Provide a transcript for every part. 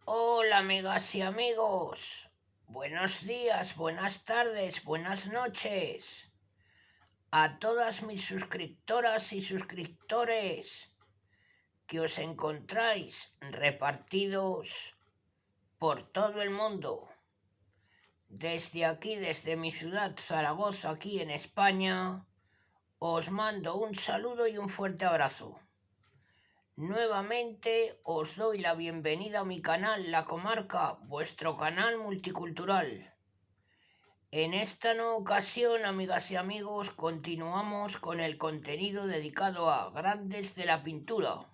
Hola amigas y amigos, buenos días, buenas tardes, buenas noches a todas mis suscriptoras y suscriptores que os encontráis repartidos por todo el mundo. Desde aquí, desde mi ciudad Zaragoza, aquí en España, os mando un saludo y un fuerte abrazo. Nuevamente os doy la bienvenida a mi canal La Comarca, vuestro canal multicultural. En esta nueva ocasión, amigas y amigos, continuamos con el contenido dedicado a grandes de la pintura.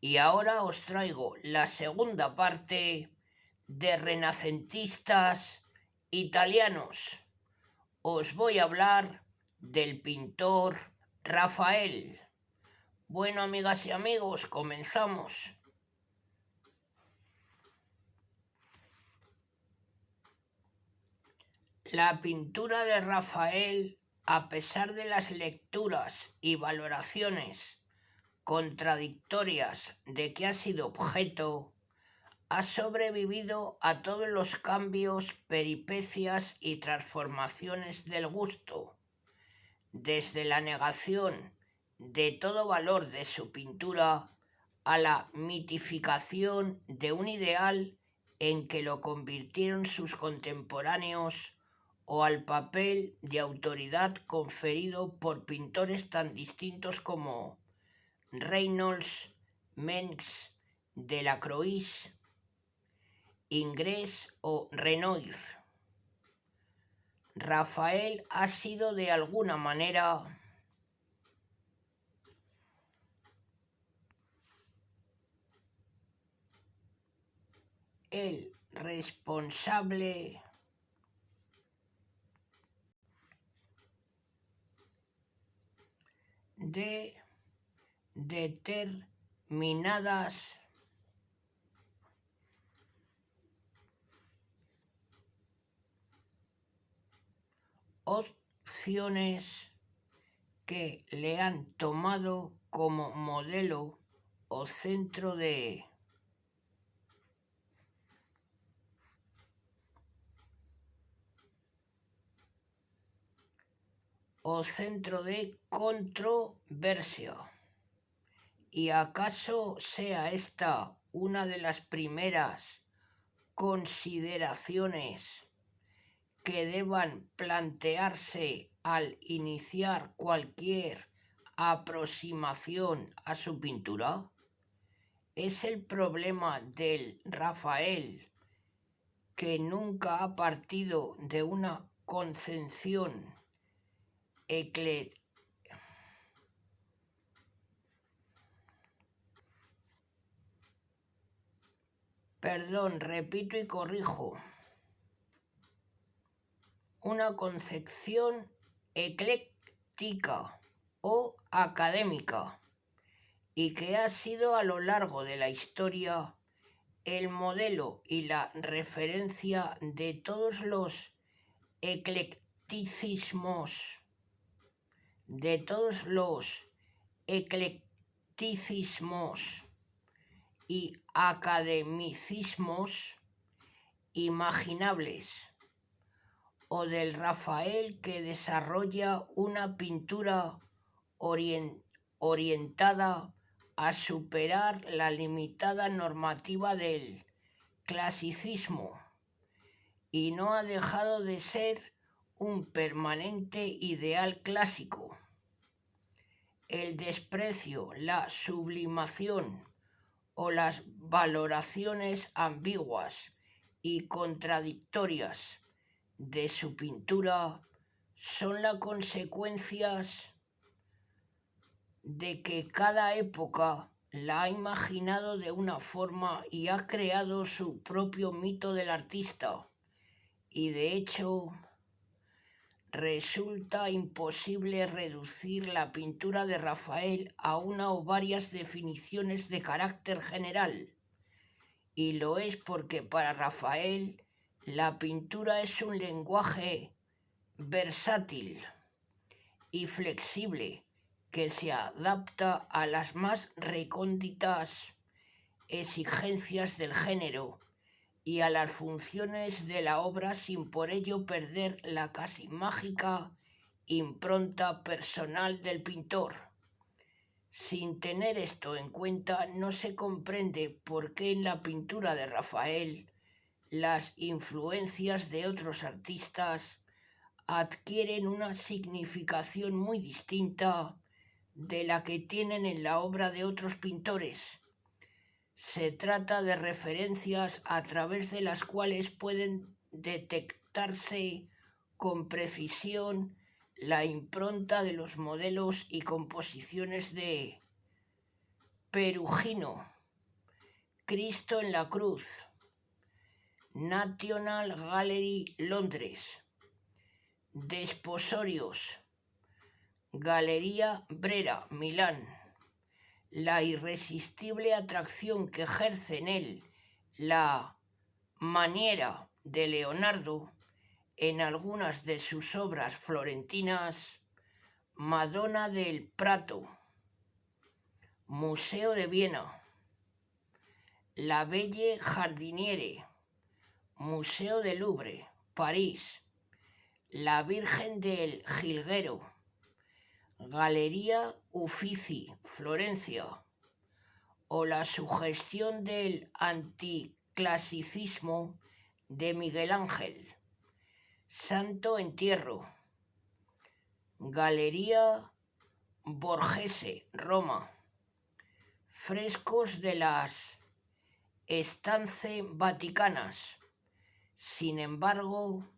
Y ahora os traigo la segunda parte de renacentistas italianos. Os voy a hablar del pintor Rafael. Bueno, amigas y amigos, comenzamos. La pintura de Rafael, a pesar de las lecturas y valoraciones contradictorias de que ha sido objeto, ha sobrevivido a todos los cambios, peripecias y transformaciones del gusto, desde la negación de todo valor de su pintura a la mitificación de un ideal en que lo convirtieron sus contemporáneos o al papel de autoridad conferido por pintores tan distintos como Reynolds, Mengs, Delacroix, Ingres o Renoir. Rafael ha sido de alguna manera el responsable de determinadas opciones que le han tomado como modelo o centro de controversia. ¿Y acaso sea esta una de las primeras consideraciones que deban plantearse al iniciar cualquier aproximación a su pintura? Es el problema del Rafael, que nunca ha partido de una concepción repito y corrijo, una concepción ecléctica o académica, y que ha sido a lo largo de la historia el modelo y la referencia de todos los eclecticismos, y academicismos imaginables, o del Rafael, que desarrolla una pintura orientada a superar la limitada normativa del clasicismo, y no ha dejado de ser un permanente ideal clásico. El desprecio, la sublimación o las valoraciones ambiguas y contradictorias de su pintura son las consecuencias de que cada época la ha imaginado de una forma y ha creado su propio mito del artista, y de hecho resulta imposible reducir la pintura de Rafael a una o varias definiciones de carácter general, y lo es porque para Rafael la pintura es un lenguaje versátil y flexible que se adapta a las más recónditas exigencias del género y a las funciones de la obra sin por ello perder la casi mágica impronta personal del pintor. Sin tener esto en cuenta, no se comprende por qué en la pintura de Rafael las influencias de otros artistas adquieren una significación muy distinta de la que tienen en la obra de otros pintores. Se trata de referencias a través de las cuales pueden detectarse con precisión la impronta de los modelos y composiciones de Perugino, Cristo en la Cruz, National Gallery, Londres, Desposorios, Galería Brera, Milán. La irresistible atracción que ejerce en él la maniera de Leonardo en algunas de sus obras florentinas, Madonna del Prato, Museo de Viena, La Belle Jardiniere, Museo del Louvre, París, La Virgen del Jilguero, Galería Uffizi, Florencia, o la sugestión del anticlasicismo de Miguel Ángel, Santo Entierro, Galería Borghese, Roma, frescos de las Stanze Vaticanas. Sin embargo,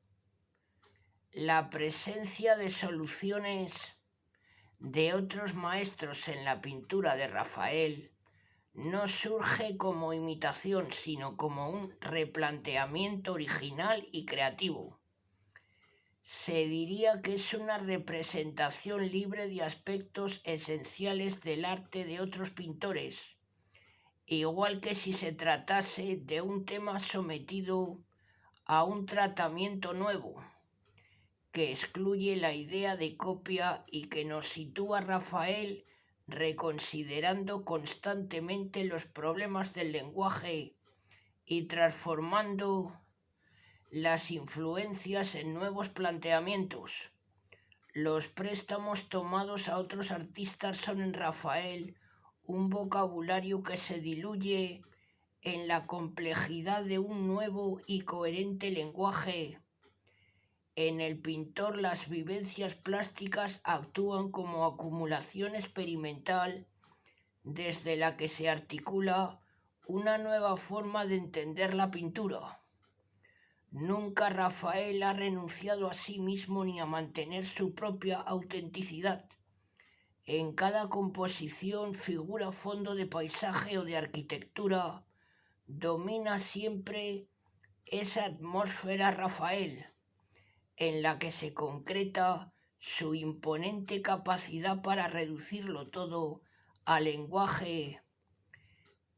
la presencia de soluciones de otros maestros en la pintura de Rafael no surge como imitación, sino como un replanteamiento original y creativo. Se diría que es una representación libre de aspectos esenciales del arte de otros pintores, igual que si se tratase de un tema sometido a un tratamiento nuevo, que excluye la idea de copia y que nos sitúa a Rafael reconsiderando constantemente los problemas del lenguaje y transformando las influencias en nuevos planteamientos. Los préstamos tomados a otros artistas son en Rafael un vocabulario que se diluye en la complejidad de un nuevo y coherente lenguaje. En el pintor las vivencias plásticas actúan como acumulación experimental desde la que se articula una nueva forma de entender la pintura. Nunca Rafael ha renunciado a sí mismo ni a mantener su propia autenticidad. En cada composición, figura, fondo de paisaje o de arquitectura, domina siempre esa atmósfera Rafael, en la que se concreta su imponente capacidad para reducirlo todo a lenguaje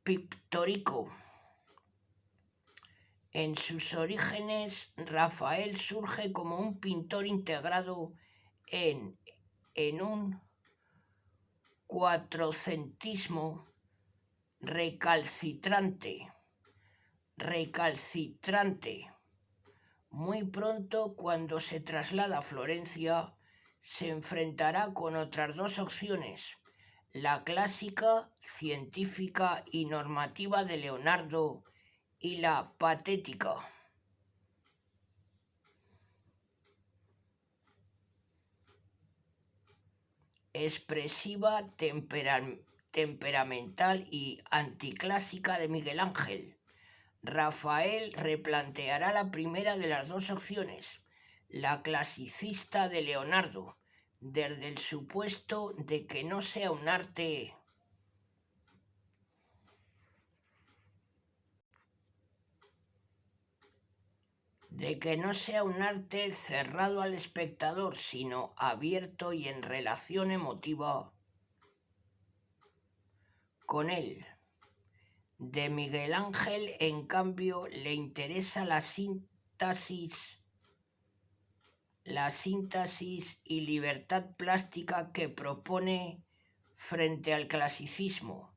pictórico. En sus orígenes, Rafael surge como un pintor integrado en un cuatrocentismo recalcitrante. Muy pronto, cuando se traslada a Florencia, se enfrentará con otras dos opciones: la clásica, científica y normativa de Leonardo y la patética, expresiva, temperamental y anticlásica de Miguel Ángel. Rafael replanteará la primera de las dos opciones, la clasicista de Leonardo, desde el supuesto de que no sea un arte cerrado al espectador, sino abierto y en relación emotiva con él. De Miguel Ángel, en cambio, le interesa la síntesis y libertad plástica que propone frente al clasicismo.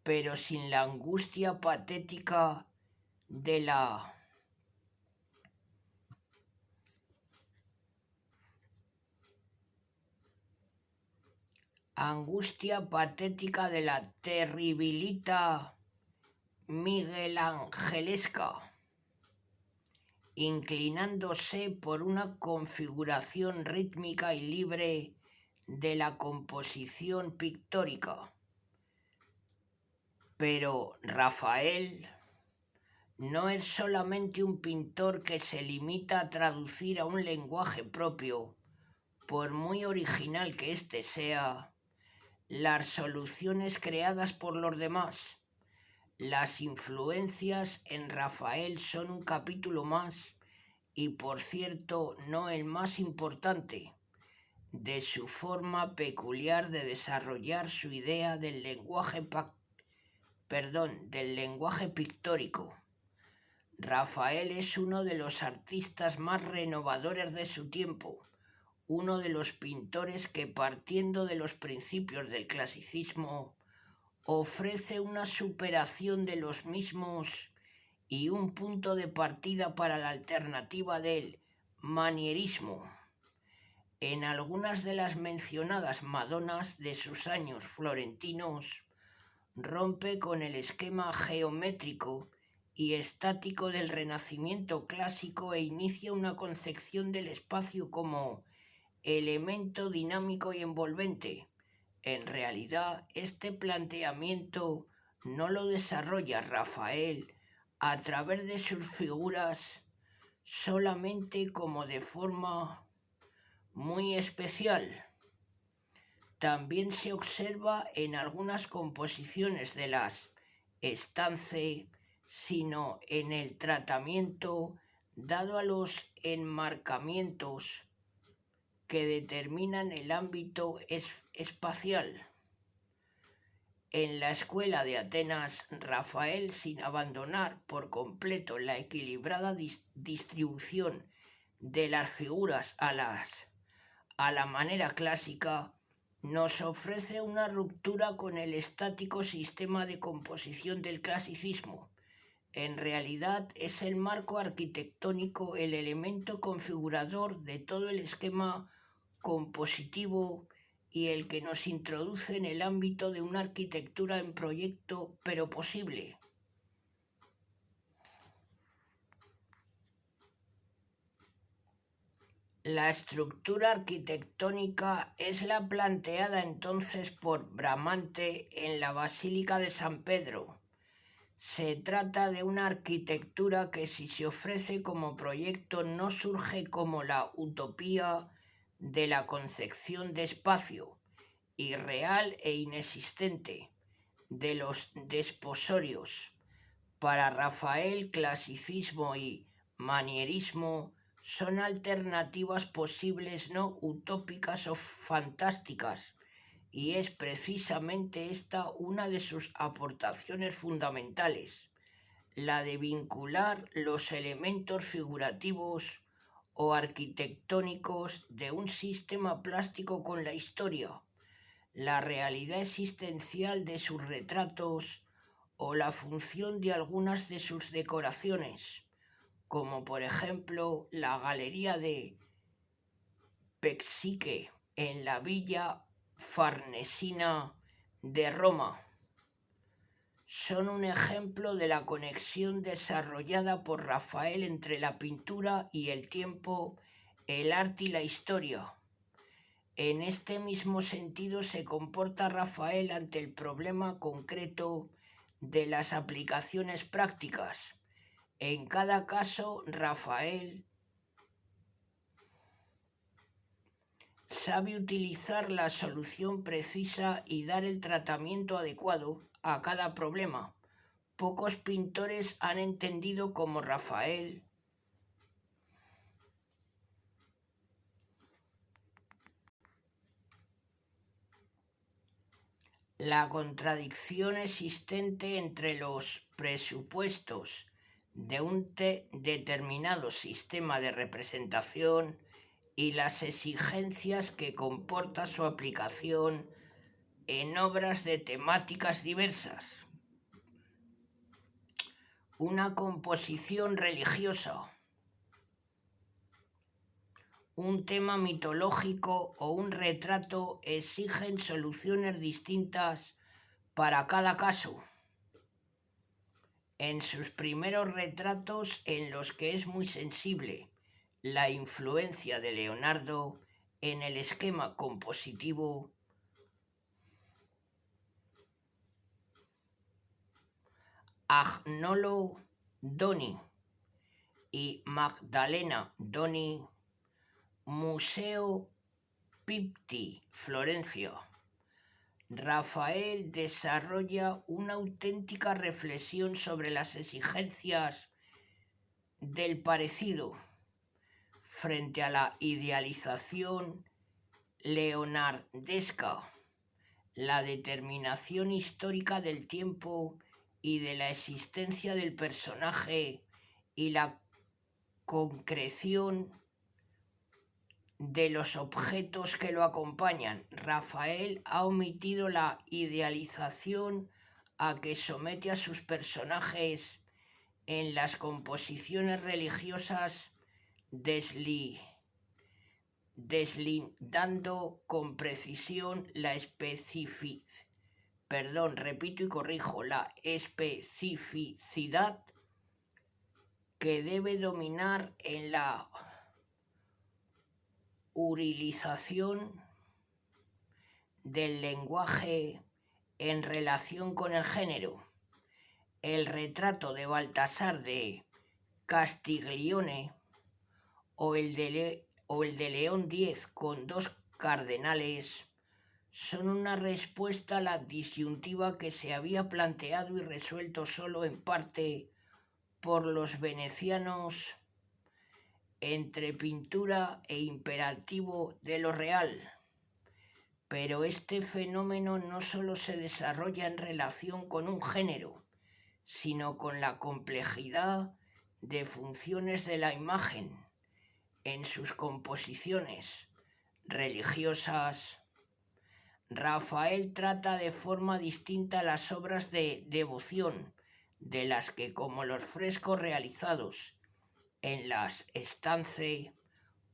pero sin la angustia patética de la terribilita miguelangelesca, inclinándose por una configuración rítmica y libre de la composición pictórica. Pero Rafael no es solamente un pintor que se limita a traducir a un lenguaje propio, por muy original que éste sea, las soluciones creadas por los demás. Las influencias en Rafael son un capítulo más, y por cierto no el más importante, de su forma peculiar de desarrollar su idea del lenguaje pictórico. Rafael es uno de los artistas más renovadores de su tiempo, uno de los pintores que, partiendo de los principios del clasicismo, ofrece una superación de los mismos y un punto de partida para la alternativa del manierismo. En algunas de las mencionadas Madonas de sus años florentinos, rompe con el esquema geométrico y estático del Renacimiento clásico e inicia una concepción del espacio como elemento dinámico y envolvente. En realidad, este planteamiento no lo desarrolla Rafael a través de sus figuras solamente como de forma muy especial. También se observa en algunas composiciones de las estancias, sino en el tratamiento dado a los enmarcamientos que determinan el ámbito espacial. En la escuela de Atenas, Rafael, sin abandonar por completo la equilibrada distribución de las figuras a la manera clásica, nos ofrece una ruptura con el estático sistema de composición del clasicismo. En realidad es el marco arquitectónico el elemento configurador de todo el esquema compositivo y el que nos introduce en el ámbito de una arquitectura en proyecto pero posible. La estructura arquitectónica es la planteada entonces por Bramante en la Basílica de San Pedro. Se trata de una arquitectura que, si se ofrece como proyecto, no surge como la utopía de la concepción de espacio, irreal e inexistente, de los desposorios. Para Rafael, clasicismo y manierismo son alternativas posibles, no utópicas o fantásticas, y es precisamente esta una de sus aportaciones fundamentales, la de vincular los elementos figurativos o arquitectónicos de un sistema plástico con la historia, la realidad existencial de sus retratos o la función de algunas de sus decoraciones, como por ejemplo la Galería de Pexique en la Villa Farnesina de Roma. Son un ejemplo de la conexión desarrollada por Rafael entre la pintura y el tiempo, el arte y la historia. En este mismo sentido se comporta Rafael ante el problema concreto de las aplicaciones prácticas. En cada caso, Rafael sabe utilizar la solución precisa y dar el tratamiento adecuado a cada problema. Pocos pintores han entendido como Rafael la contradicción existente entre los presupuestos de un determinado sistema de representación y las exigencias que comporta su aplicación en obras de temáticas diversas. una composición religiosa, un tema mitológico o un retrato exigen soluciones distintas para cada caso. En sus primeros retratos, en los que es muy sensible la influencia de Leonardo en el esquema compositivo, Agnolo Doni y Magdalena Doni, Museo Pitti, Florencia. Rafael desarrolla una auténtica reflexión sobre las exigencias del parecido frente a la idealización leonardesca, la determinación histórica del tiempo y de la existencia del personaje y la concreción de los objetos que lo acompañan. Rafael ha omitido la idealización a que somete a sus personajes en las composiciones religiosas, deslindando con precisión la especificidad que debe dominar en la urilización del lenguaje en relación con el género. El retrato de Baltasar de Castiglione o el de León X con dos cardenales son una respuesta a la disyuntiva que se había planteado y resuelto solo en parte por los venecianos entre pintura e imperativo de lo real. Pero este fenómeno no solo se desarrolla en relación con un género, sino con la complejidad de funciones de la imagen en sus composiciones religiosas. Rafael trata de forma distinta las obras de devoción, de las que, como los frescos realizados en las estancias,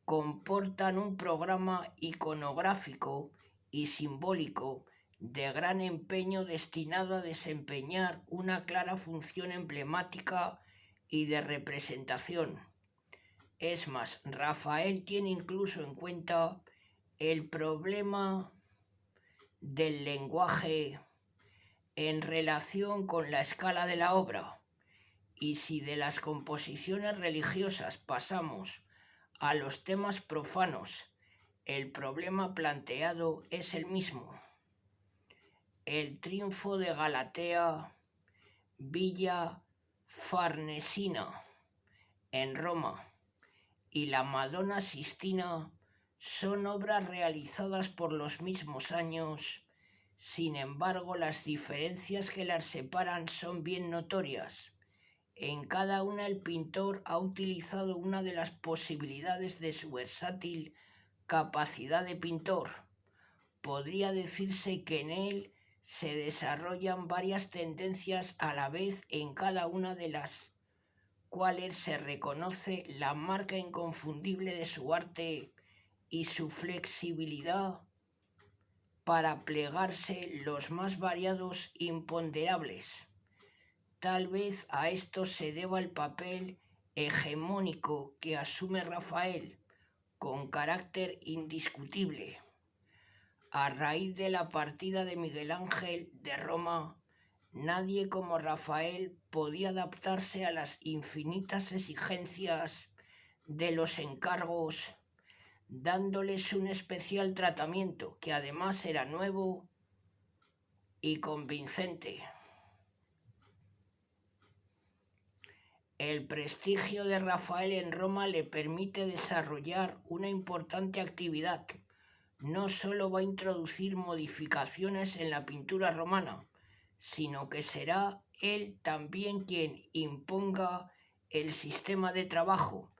comportan un programa iconográfico y simbólico de gran empeño destinado a desempeñar una clara función emblemática y de representación. Es más, Rafael tiene incluso en cuenta el problema del lenguaje en relación con la escala de la obra, y si de las composiciones religiosas pasamos a los temas profanos, el problema planteado es el mismo. El triunfo de Galatea, Villa Farnesina en Roma y la Madonna Sistina son obras realizadas por los mismos años. Sin embargo, las diferencias que las separan son bien notorias. En cada una el pintor ha utilizado una de las posibilidades de su versátil capacidad de pintor. Podría decirse que en él se desarrollan varias tendencias a la vez, en cada una de las cuales se reconoce la marca inconfundible de su arte y su flexibilidad para plegarse los más variados imponderables. Tal vez a esto se deba el papel hegemónico que asume Rafael, con carácter indiscutible. A raíz de la partida de Miguel Ángel de Roma, nadie como Rafael podía adaptarse a las infinitas exigencias de los encargos, dándoles un especial tratamiento que además era nuevo y convincente. El prestigio de Rafael en Roma le permite desarrollar una importante actividad. No solo va a introducir modificaciones en la pintura romana, sino que será él también quien imponga el sistema de trabajo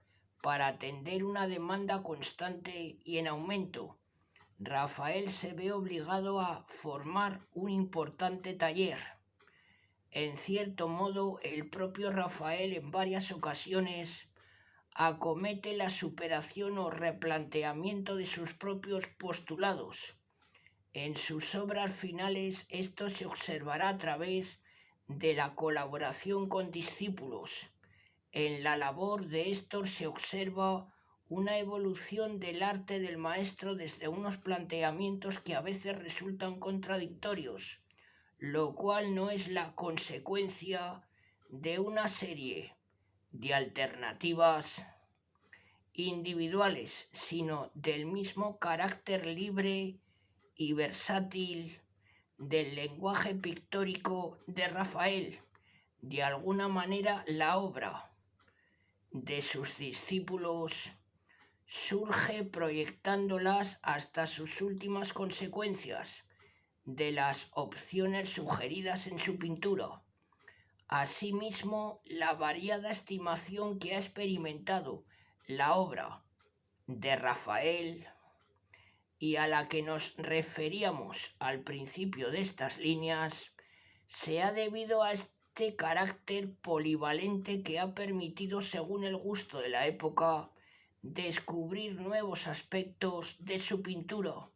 para atender una demanda constante y en aumento. Rafael se ve obligado a formar un importante taller. En cierto modo, el propio Rafael en varias ocasiones acomete la superación o replanteamiento de sus propios postulados. En sus obras finales esto se observará a través de la colaboración con discípulos. En la labor de estos se observa una evolución del arte del maestro desde unos planteamientos que a veces resultan contradictorios, lo cual no es la consecuencia de una serie de alternativas individuales, sino del mismo carácter libre y versátil del lenguaje pictórico de Rafael. De alguna manera, la obra de sus discípulos surge proyectándolas hasta sus últimas consecuencias de las opciones sugeridas en su pintura. Asimismo, la variada estimación que ha experimentado la obra de Rafael y a la que nos referíamos al principio de estas líneas se ha debido a este carácter polivalente que ha permitido, según el gusto de la época, descubrir nuevos aspectos de su pintura.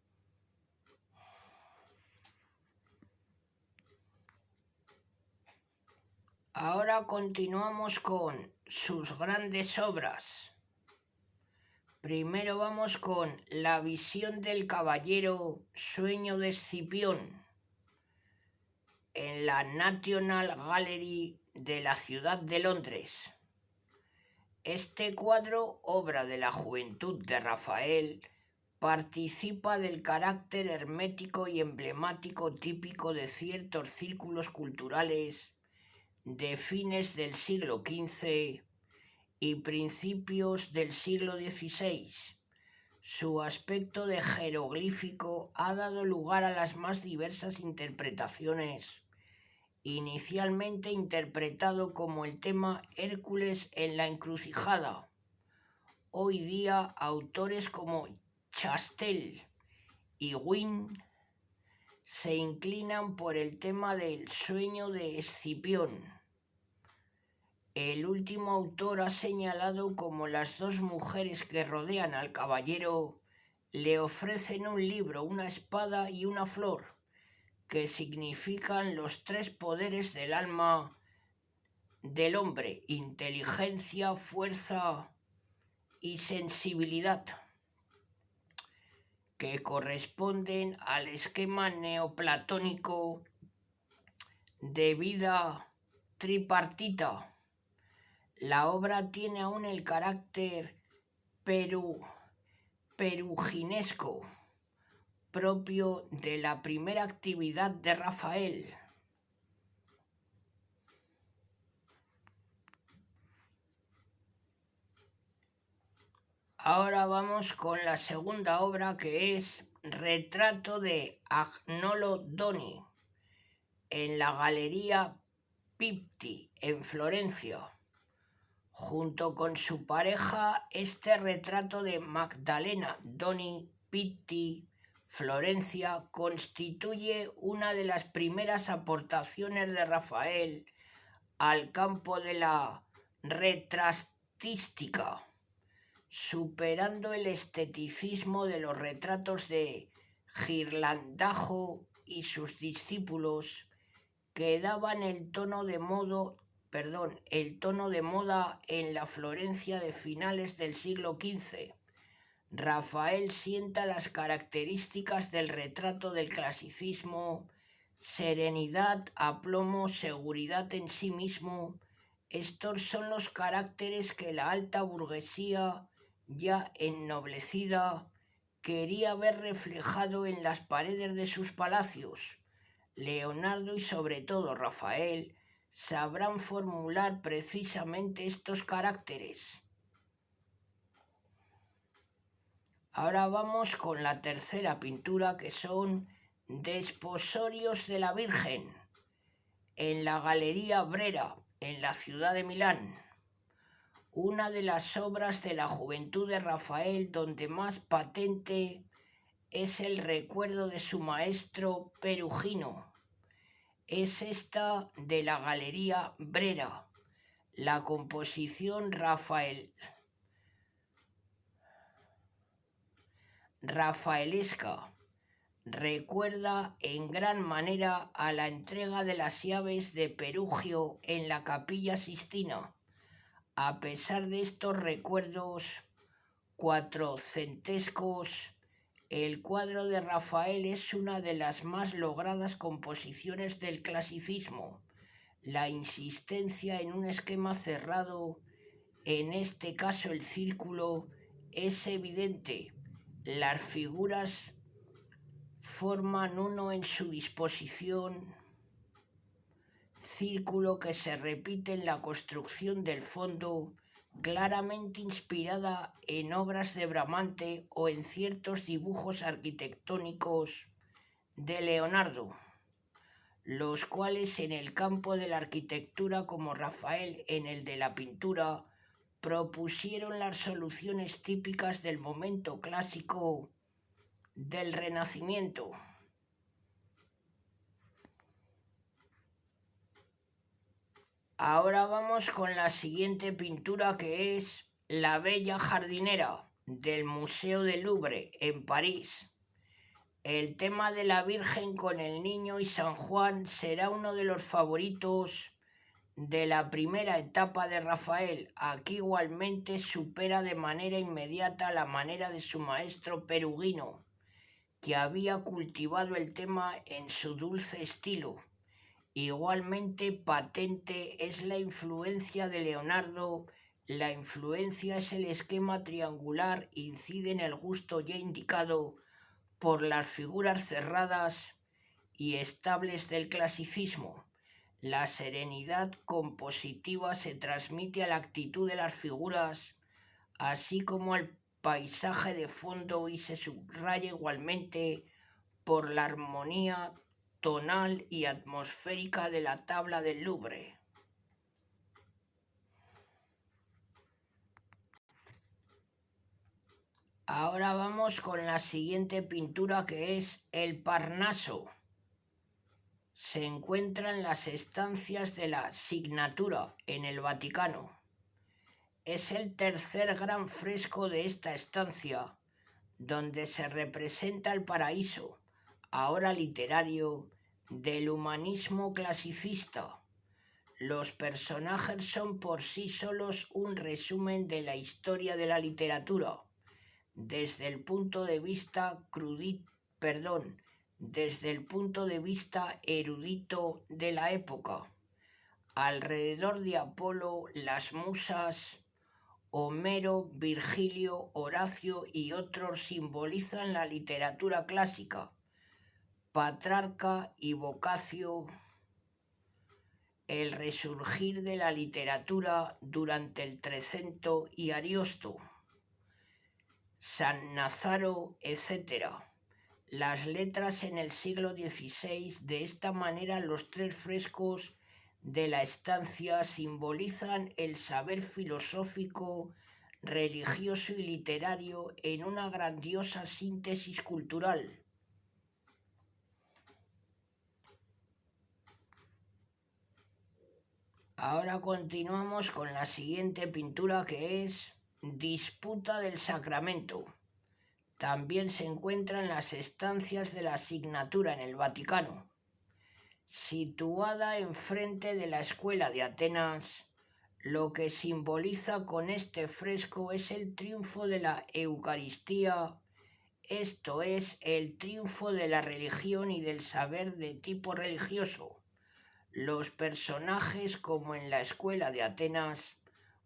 Ahora continuamos con sus grandes obras. Primero vamos con La visión del caballero, sueño de Escipión, en la National Gallery de la ciudad de Londres. Este cuadro, obra de la juventud de Rafael, participa del carácter hermético y emblemático típico de ciertos círculos culturales de fines del siglo XV y principios del siglo XVI. Su aspecto de jeroglífico ha dado lugar a las más diversas interpretaciones, inicialmente interpretado como el tema Hércules en la encrucijada. Hoy día, autores como Chastel y Wynne se inclinan por el tema del sueño de Escipión. El último autor ha señalado cómo las dos mujeres que rodean al caballero le ofrecen un libro, una espada y una flor, que significan los tres poderes del alma del hombre: inteligencia, fuerza y sensibilidad, que corresponden al esquema neoplatónico de vida tripartita. La obra tiene aún el carácter peruginesco propio de la primera actividad de Rafael. Ahora vamos con la segunda obra, que es Retrato de Agnolo Doni, en la Galería Pitti, en Florencia. Junto con su pareja, este retrato de Magdalena Doni Pitti, Florencia, constituye una de las primeras aportaciones de Rafael al campo de la retratística, superando el esteticismo de los retratos de Ghirlandajo y sus discípulos, que daban el tono de moda en la Florencia de finales del siglo XV. Rafael sienta las características del retrato del clasicismo: serenidad, aplomo, seguridad en sí mismo. Estos son los caracteres que la alta burguesía, ya ennoblecida, quería ver reflejado en las paredes de sus palacios. Leonardo y sobre todo Rafael sabrán formular precisamente estos caracteres. Ahora vamos con la tercera pintura, que son Desposorios de la Virgen, en la Galería Brera, en la ciudad de Milán. Una de las obras de la juventud de Rafael donde más patente es el recuerdo de su maestro Perugino. es esta de la Galería Brera. La composición rafaelesca recuerda en gran manera a la entrega de las llaves de Perugio en la Capilla Sixtina. A pesar de estos recuerdos cuatrocentescos, el cuadro de Rafael es una de las más logradas composiciones del clasicismo. La insistencia en un esquema cerrado, en este caso el círculo, es evidente. Las figuras forman uno en su disposición, círculo que se repite en la construcción del fondo, claramente inspirada en obras de Bramante o en ciertos dibujos arquitectónicos de Leonardo, los cuales en el campo de la arquitectura como Rafael en el de la pintura propusieron las soluciones típicas del momento clásico del Renacimiento. Ahora vamos con la siguiente pintura, que es La Bella Jardinera, del Museo del Louvre, en París. El tema de la Virgen con el Niño y San Juan será uno de los favoritos de la primera etapa de Rafael. Aquí igualmente supera de manera inmediata la manera de su maestro Perugino, que había cultivado el tema en su dulce estilo. Igualmente patente es la influencia de Leonardo. La influencia es el esquema triangular, incide en el gusto ya indicado por las figuras cerradas y estables del clasicismo. La serenidad compositiva se transmite a la actitud de las figuras, así como al paisaje de fondo, y se subraya igualmente por la armonía tonal y atmosférica de la tabla del Louvre. Ahora vamos con la siguiente pintura, que es El Parnaso. Se encuentra en las estancias de la Signatura en el Vaticano. Es el tercer gran fresco de esta estancia, donde se representa el paraíso, ahora literario, del humanismo clasicista. Los personajes son por sí solos un resumen de la historia de la literatura, desde el punto de vista erudito de la época. Alrededor de Apolo, las musas, Homero, Virgilio, Horacio y otros simbolizan la literatura clásica. Petrarca y Boccaccio, el resurgir de la literatura durante el Trecento y Ariosto, San Nazaro, etc. Las letras en el siglo XVI. De esta manera, los tres frescos de la estancia simbolizan el saber filosófico, religioso y literario en una grandiosa síntesis cultural. Ahora continuamos con la siguiente pintura, que es Disputa del Sacramento. También se encuentra en las estancias de la Signatura en el Vaticano. Situada enfrente de la Escuela de Atenas, lo que simboliza con este fresco es el triunfo de la Eucaristía, esto es, el triunfo de la religión y del saber de tipo religioso. Los personajes, como en la Escuela de Atenas,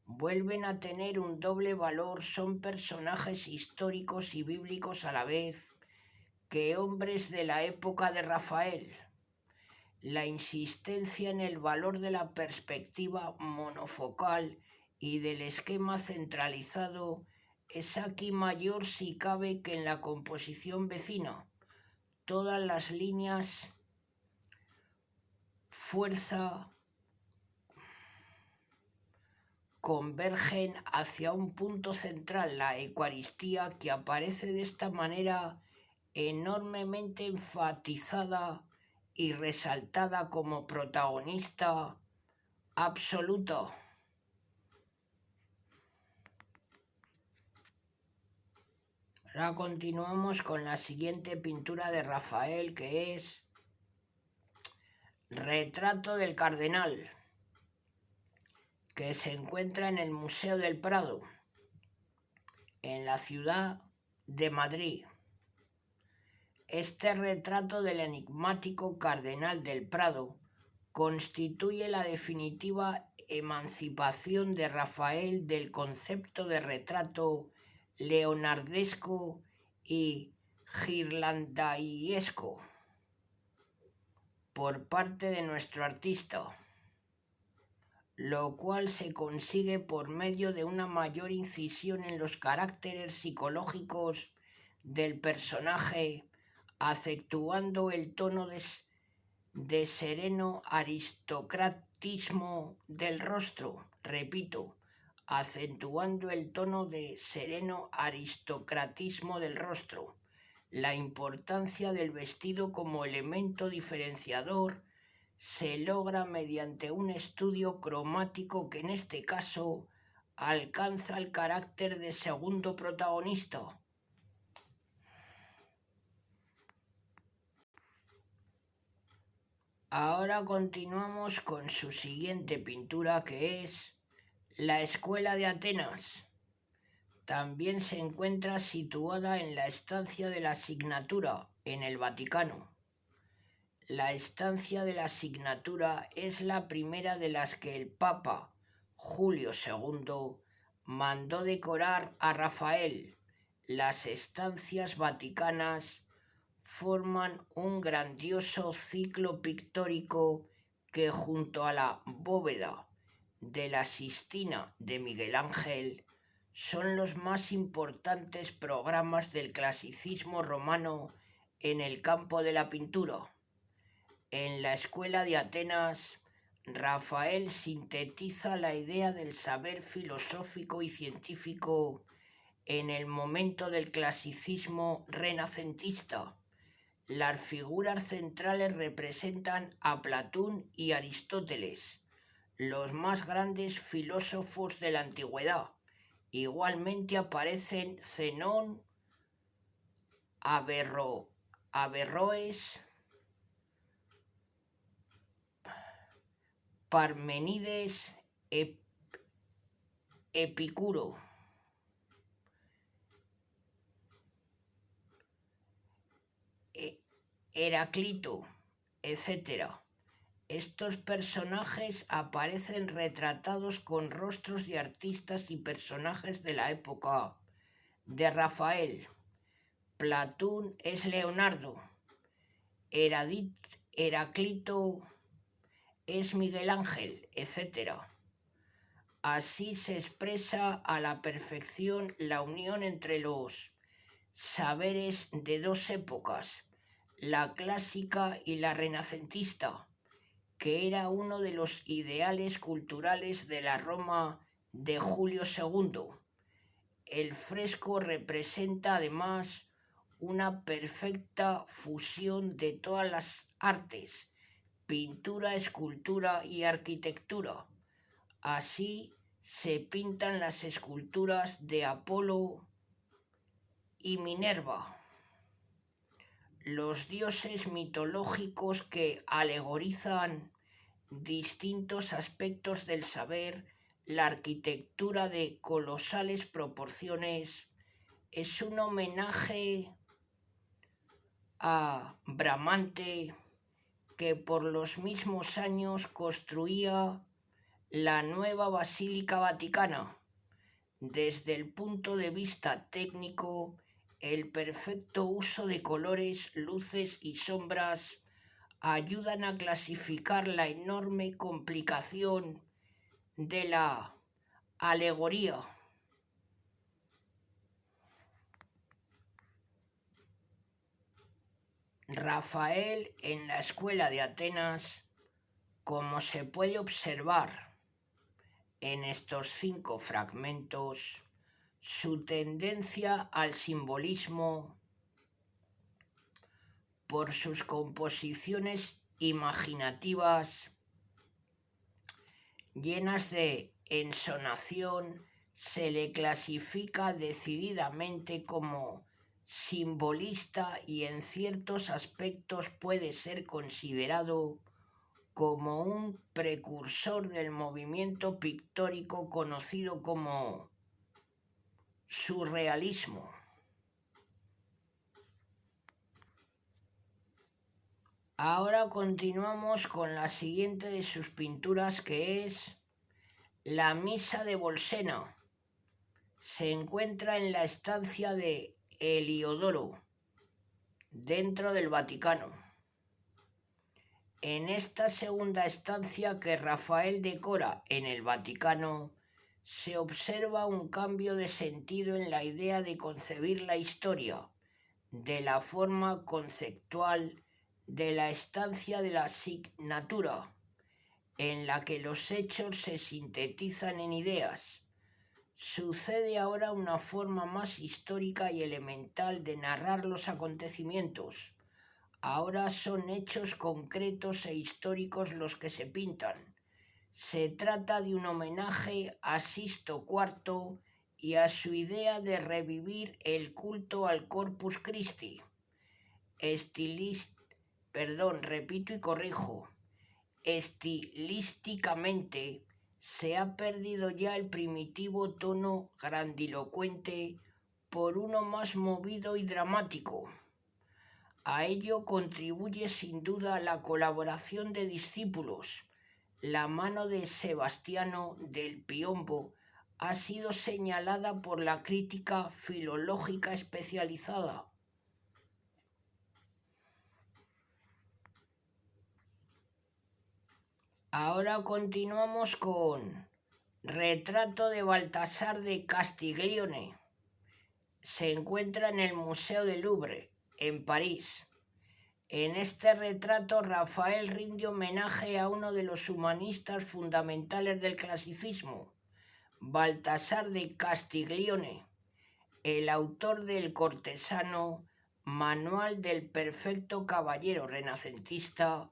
vuelven a tener un doble valor. Son personajes históricos y bíblicos a la vez que hombres de la época de Rafael. La insistencia en el valor de la perspectiva monofocal y del esquema centralizado es aquí mayor, si cabe, que en la composición vecina. Todas las líneas fuerza convergen hacia un punto central, la Eucaristía, que aparece de esta manera enormemente enfatizada y resaltada como protagonista absoluto. Ahora continuamos con la siguiente pintura de Rafael, que es Retrato del Cardenal, que se encuentra en el Museo del Prado, en la ciudad de Madrid. Este retrato del enigmático Cardenal del Prado constituye la definitiva emancipación de Rafael del concepto de retrato leonardesco y ghirlandaesco por parte de nuestro artista, lo cual se consigue por medio de una mayor incisión en los caracteres psicológicos del personaje, acentuando el tono de sereno aristocratismo del rostro, repito, acentuando el tono de sereno aristocratismo del rostro, la importancia del vestido como elemento diferenciador se logra mediante un estudio cromático que en este caso alcanza el carácter de segundo protagonista. Ahora continuamos con su siguiente pintura, que es La Escuela de Atenas. También se encuentra situada en la estancia de la Signatura, en el Vaticano. La estancia de la Signatura es la primera de las que el Papa Julio II mandó decorar a Rafael. Las estancias vaticanas forman un grandioso ciclo pictórico que, junto a la bóveda de la Sistina de Miguel Ángel, son los más importantes programas del clasicismo romano en el campo de la pintura. En la Escuela de Atenas, Rafael sintetiza la idea del saber filosófico y científico en el momento del clasicismo renacentista. Las figuras centrales representan a Platón y Aristóteles, los más grandes filósofos de la antigüedad. Igualmente aparecen Zenón, Averroes, Parmenides, Epicuro, Heráclito, etc. Estos personajes aparecen retratados con rostros de artistas y personajes de la época de Rafael. Platón es Leonardo, Heráclito es Miguel Ángel, etc. Así se expresa a la perfección la unión entre los saberes de dos épocas, la clásica y la renacentista, que era uno de los ideales culturales de la Roma de Julio II. El fresco representa además una perfecta fusión de todas las artes, pintura, escultura y arquitectura. Así se pintan las esculturas de Apolo y Minerva, los dioses mitológicos que alegorizan distintos aspectos del saber. La arquitectura de colosales proporciones es un homenaje a Bramante, que por los mismos años construía la nueva Basílica Vaticana. Desde el punto de vista técnico, el perfecto uso de colores, luces y sombras ayudan a clasificar la enorme complicación de la alegoría. Rafael en la Escuela de Atenas, como se puede observar en estos 5 fragmentos, su tendencia al simbolismo por sus composiciones imaginativas, llenas de ensonación, se le clasifica decididamente como simbolista y en ciertos aspectos puede ser considerado como un precursor del movimiento pictórico conocido como surrealismo. Ahora continuamos con la siguiente de sus pinturas, que es la Misa de Bolsena. Se encuentra en la estancia de Heliodoro, dentro del Vaticano. En esta segunda estancia que Rafael decora en el Vaticano, se observa un cambio de sentido en la idea de concebir la historia, de la forma conceptual de la estancia de la signatura, en la que los hechos se sintetizan en ideas. Sucede ahora una forma más histórica y elemental de narrar los acontecimientos. Ahora son hechos concretos e históricos los que se pintan. Se trata de un homenaje a Sisto IV y a su idea de revivir el culto al Corpus Christi. Estilísticamente se ha perdido ya el primitivo tono grandilocuente por uno más movido y dramático. A ello contribuye sin duda la colaboración de discípulos. La mano de Sebastiano del Piombo ha sido señalada por la crítica filológica especializada. Ahora continuamos con Retrato de Baltasar de Castiglione. Se encuentra en el Museo del Louvre, en París. En este retrato, Rafael rinde homenaje a uno de los humanistas fundamentales del clasicismo, Baltasar de Castiglione, el autor del cortesano Manual del Perfecto Caballero renacentista,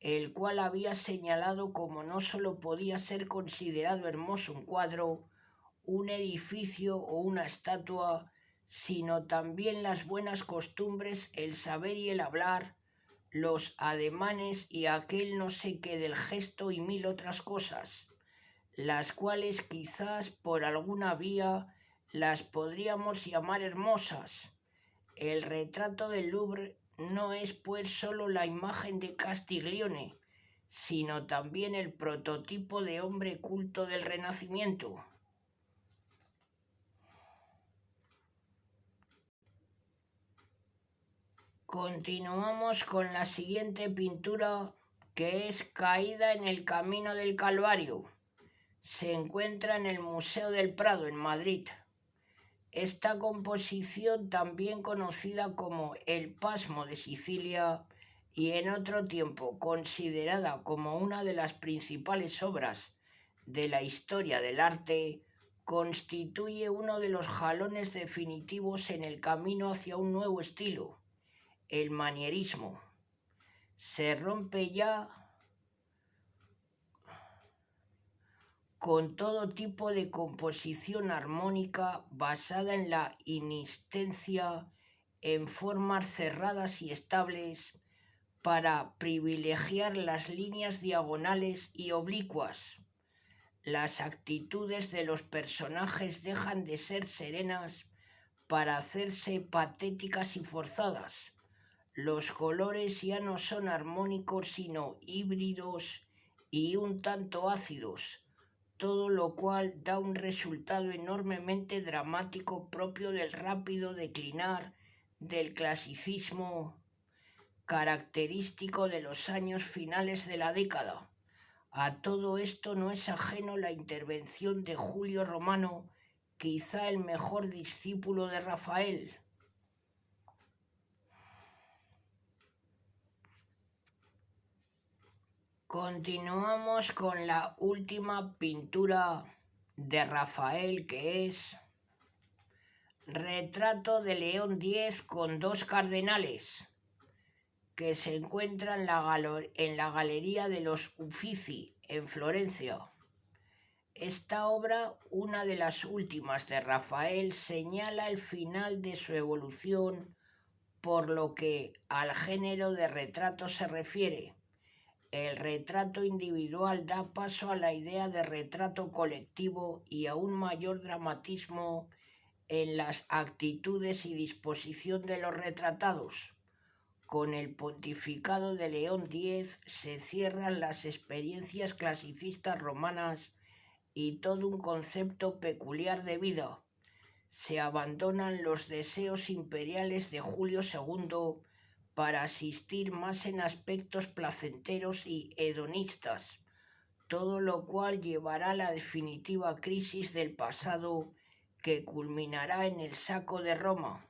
el cual había señalado como no solo podía ser considerado hermoso un cuadro, un edificio o una estatua, sino también las buenas costumbres, el saber y el hablar, los ademanes y aquel no sé qué del gesto y mil otras cosas, las cuales quizás por alguna vía las podríamos llamar hermosas. El retrato del Louvre no es pues solo la imagen de Castiglione, sino también el prototipo de hombre culto del Renacimiento. Continuamos con la siguiente pintura, que es Caída en el Camino del Calvario. Se encuentra en el Museo del Prado, en Madrid. Esta composición, también conocida como El Pasmo de Sicilia y en otro tiempo considerada como una de las principales obras de la historia del arte, constituye uno de los jalones definitivos en el camino hacia un nuevo estilo, el manierismo. Se rompe ya con todo tipo de composición armónica basada en la insistencia en formas cerradas y estables para privilegiar las líneas diagonales y oblicuas. Las actitudes de los personajes dejan de ser serenas para hacerse patéticas y forzadas. Los colores ya no son armónicos sino híbridos y un tanto ácidos, todo lo cual da un resultado enormemente dramático propio del rápido declinar del clasicismo característico de los años finales de la década. A todo esto no es ajeno la intervención de Julio Romano, quizá el mejor discípulo de Rafael. Continuamos con la última pintura de Rafael, que es Retrato de León X con dos cardenales. que se encuentra en la Galería de los Uffizi, en Florencia. Esta obra, una de las últimas de Rafael, señala el final de su evolución por lo que al género de retrato se refiere. El retrato individual da paso a la idea de retrato colectivo y a un mayor dramatismo en las actitudes y disposición de los retratados. Con el pontificado de León X se cierran las experiencias clasicistas romanas y todo un concepto peculiar de vida. Se abandonan los deseos imperiales de Julio II para asistir más en aspectos placenteros y hedonistas, todo lo cual llevará a la definitiva crisis del pasado que culminará en el saco de Roma.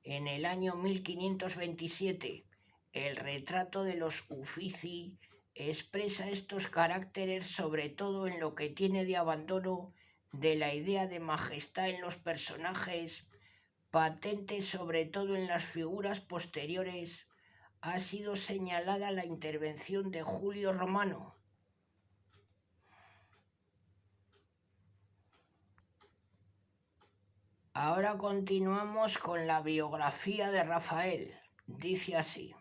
En el año 1527, el retrato de los Uffizi expresa estos caracteres sobre todo en lo que tiene de abandono de la idea de majestad en los personajes, patente sobre todo en las figuras posteriores. Ha sido señalada la intervención de Julio Romano. Ahora continuamos con la biografía de Rafael. Dice así: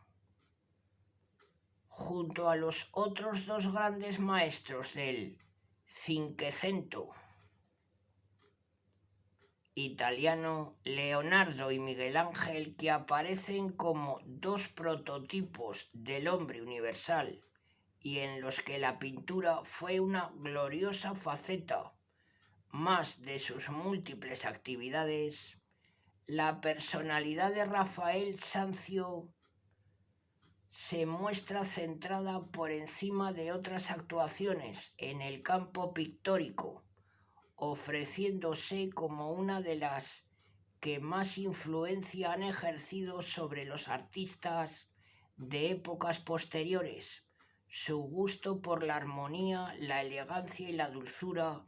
junto a los otros dos grandes maestros del Cinquecento italiano, Leonardo y Miguel Ángel, que aparecen como dos prototipos del hombre universal y en los que la pintura fue una gloriosa faceta más de sus múltiples actividades, la personalidad de Rafael Sanzio se muestra centrada por encima de otras actuaciones en el campo pictórico, ofreciéndose como una de las que más influencia han ejercido sobre los artistas de épocas posteriores. Su gusto por la armonía, la elegancia y la dulzura,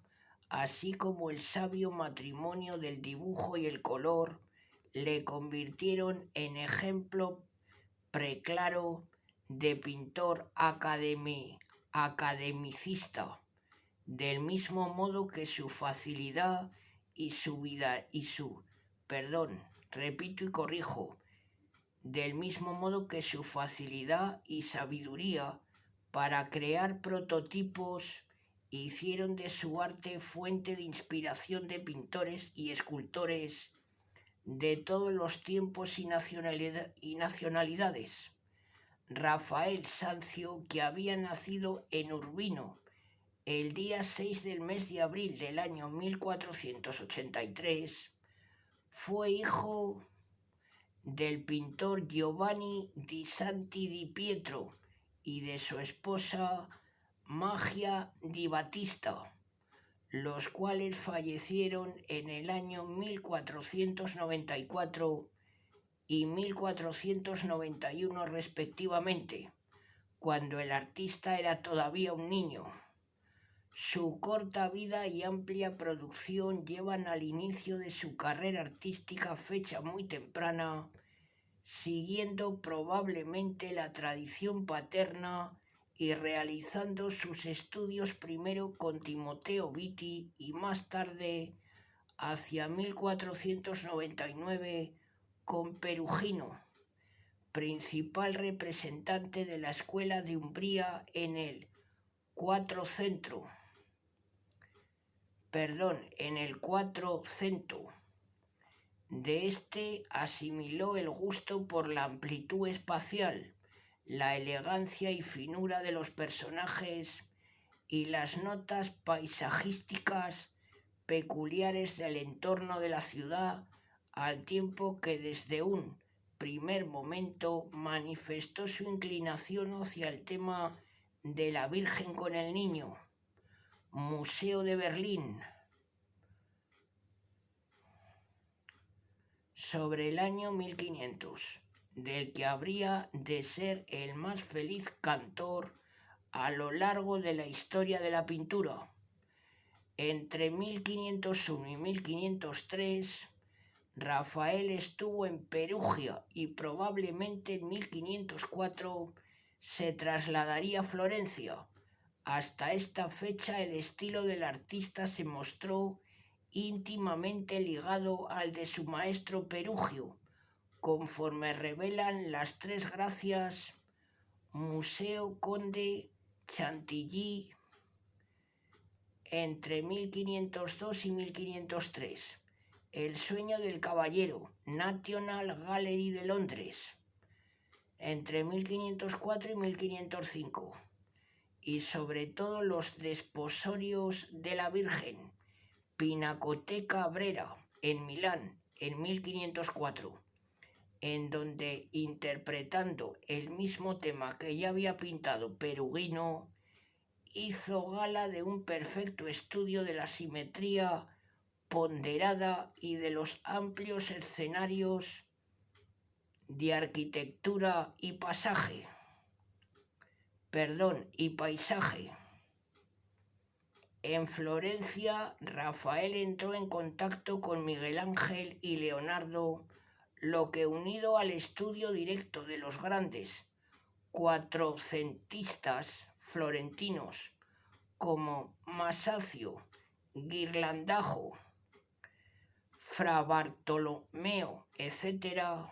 así como el sabio matrimonio del dibujo y el color, le convirtieron en ejemplo preclaro de pintor academicista, del mismo modo que su facilidad y su vida y su, repito y corrijo, del mismo modo que su facilidad y sabiduría para crear prototipos hicieron de su arte fuente de inspiración de pintores y escultores de todos los tiempos y nacionalidades. Rafael Sanzio, que había nacido en Urbino el día 6 del mes de abril del año 1483, fue hijo del pintor Giovanni di Santi di Pietro y de su esposa Magia di Battista, los cuales fallecieron en el año 1494 y 1491 respectivamente, cuando el artista era todavía un niño. Su corta vida y amplia producción llevan al inicio de su carrera artística fecha muy temprana, siguiendo probablemente la tradición paterna y realizando sus estudios primero con Timoteo Viti y más tarde, hacia 1499, con Perugino, principal representante de la escuela de Umbría en el Quattrocento. De este asimiló el gusto por la amplitud espacial, la elegancia y finura de los personajes y las notas paisajísticas peculiares del entorno de la ciudad, al tiempo que desde un primer momento manifestó su inclinación hacia el tema de la Virgen con el Niño. Museo de Berlín. Sobre el año 1500, del que habría de ser el más feliz cantor a lo largo de la historia de la pintura. Entre 1501 y 1503, Rafael estuvo en Perugia y probablemente en 1504 se trasladaría a Florencia. Hasta esta fecha el estilo del artista se mostró íntimamente ligado al de su maestro Perugio, conforme revelan las tres gracias Museo Conde Chantilly entre 1502 y 1503. El sueño del caballero, National Gallery de Londres, entre 1504 y 1505. Y sobre todo los desposorios de la Virgen, Pinacoteca Brera, en Milán, en 1504, en donde, interpretando el mismo tema que ya había pintado Perugino, hizo gala de un perfecto estudio de la simetría ponderada y de los amplios escenarios de arquitectura y paisaje. En Florencia, Rafael entró en contacto con Miguel Ángel y Leonardo, lo que, unido al estudio directo de los grandes cuatrocentistas florentinos como Masaccio, Ghirlandajo, Fra Bartolomeo, etc.,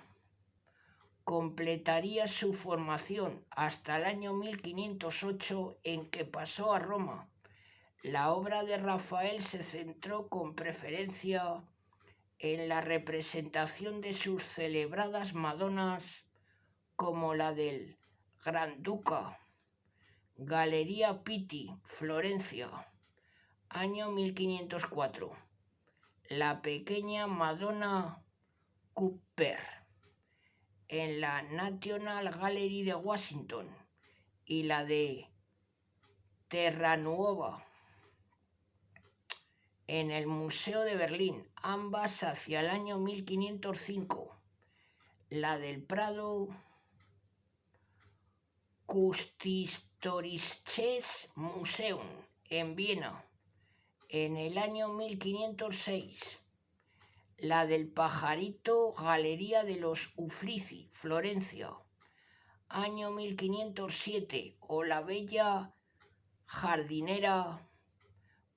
completaría su formación hasta el año 1508, en que pasó a Roma. La obra de Rafael se centró con preferencia en la representación de sus celebradas Madonas, como la del Granduca, Galería Pitti, Florencia, año 1504, la pequeña Madonna Cooper, en la National Gallery de Washington, y la de Terranuova, en el Museo de Berlín, ambas hacia el año 1505. La del Prado Kunsthistorisches Museum, en Viena, en el año 1506. La del Pajarito, Galería de los Uffizi, Florencia, año 1507. O la Bella Jardinera,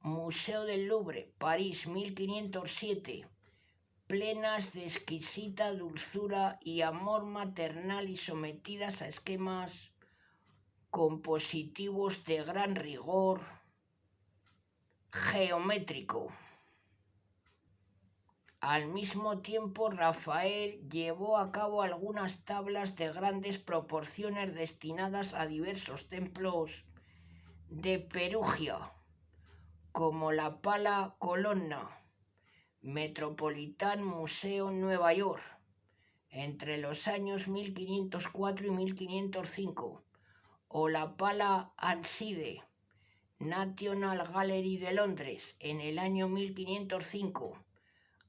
Museo del Louvre, París, 1507, plenas de exquisita dulzura y amor maternal y sometidas a esquemas compositivos de gran rigor geométrico. Al mismo tiempo, Rafael llevó a cabo algunas tablas de grandes proporciones destinadas a diversos templos de Perugia, como la Pala Colonna, Metropolitan Museum, Nueva York, entre los años 1504 y 1505, o la Pala Anside, National Gallery de Londres, en el año 1505,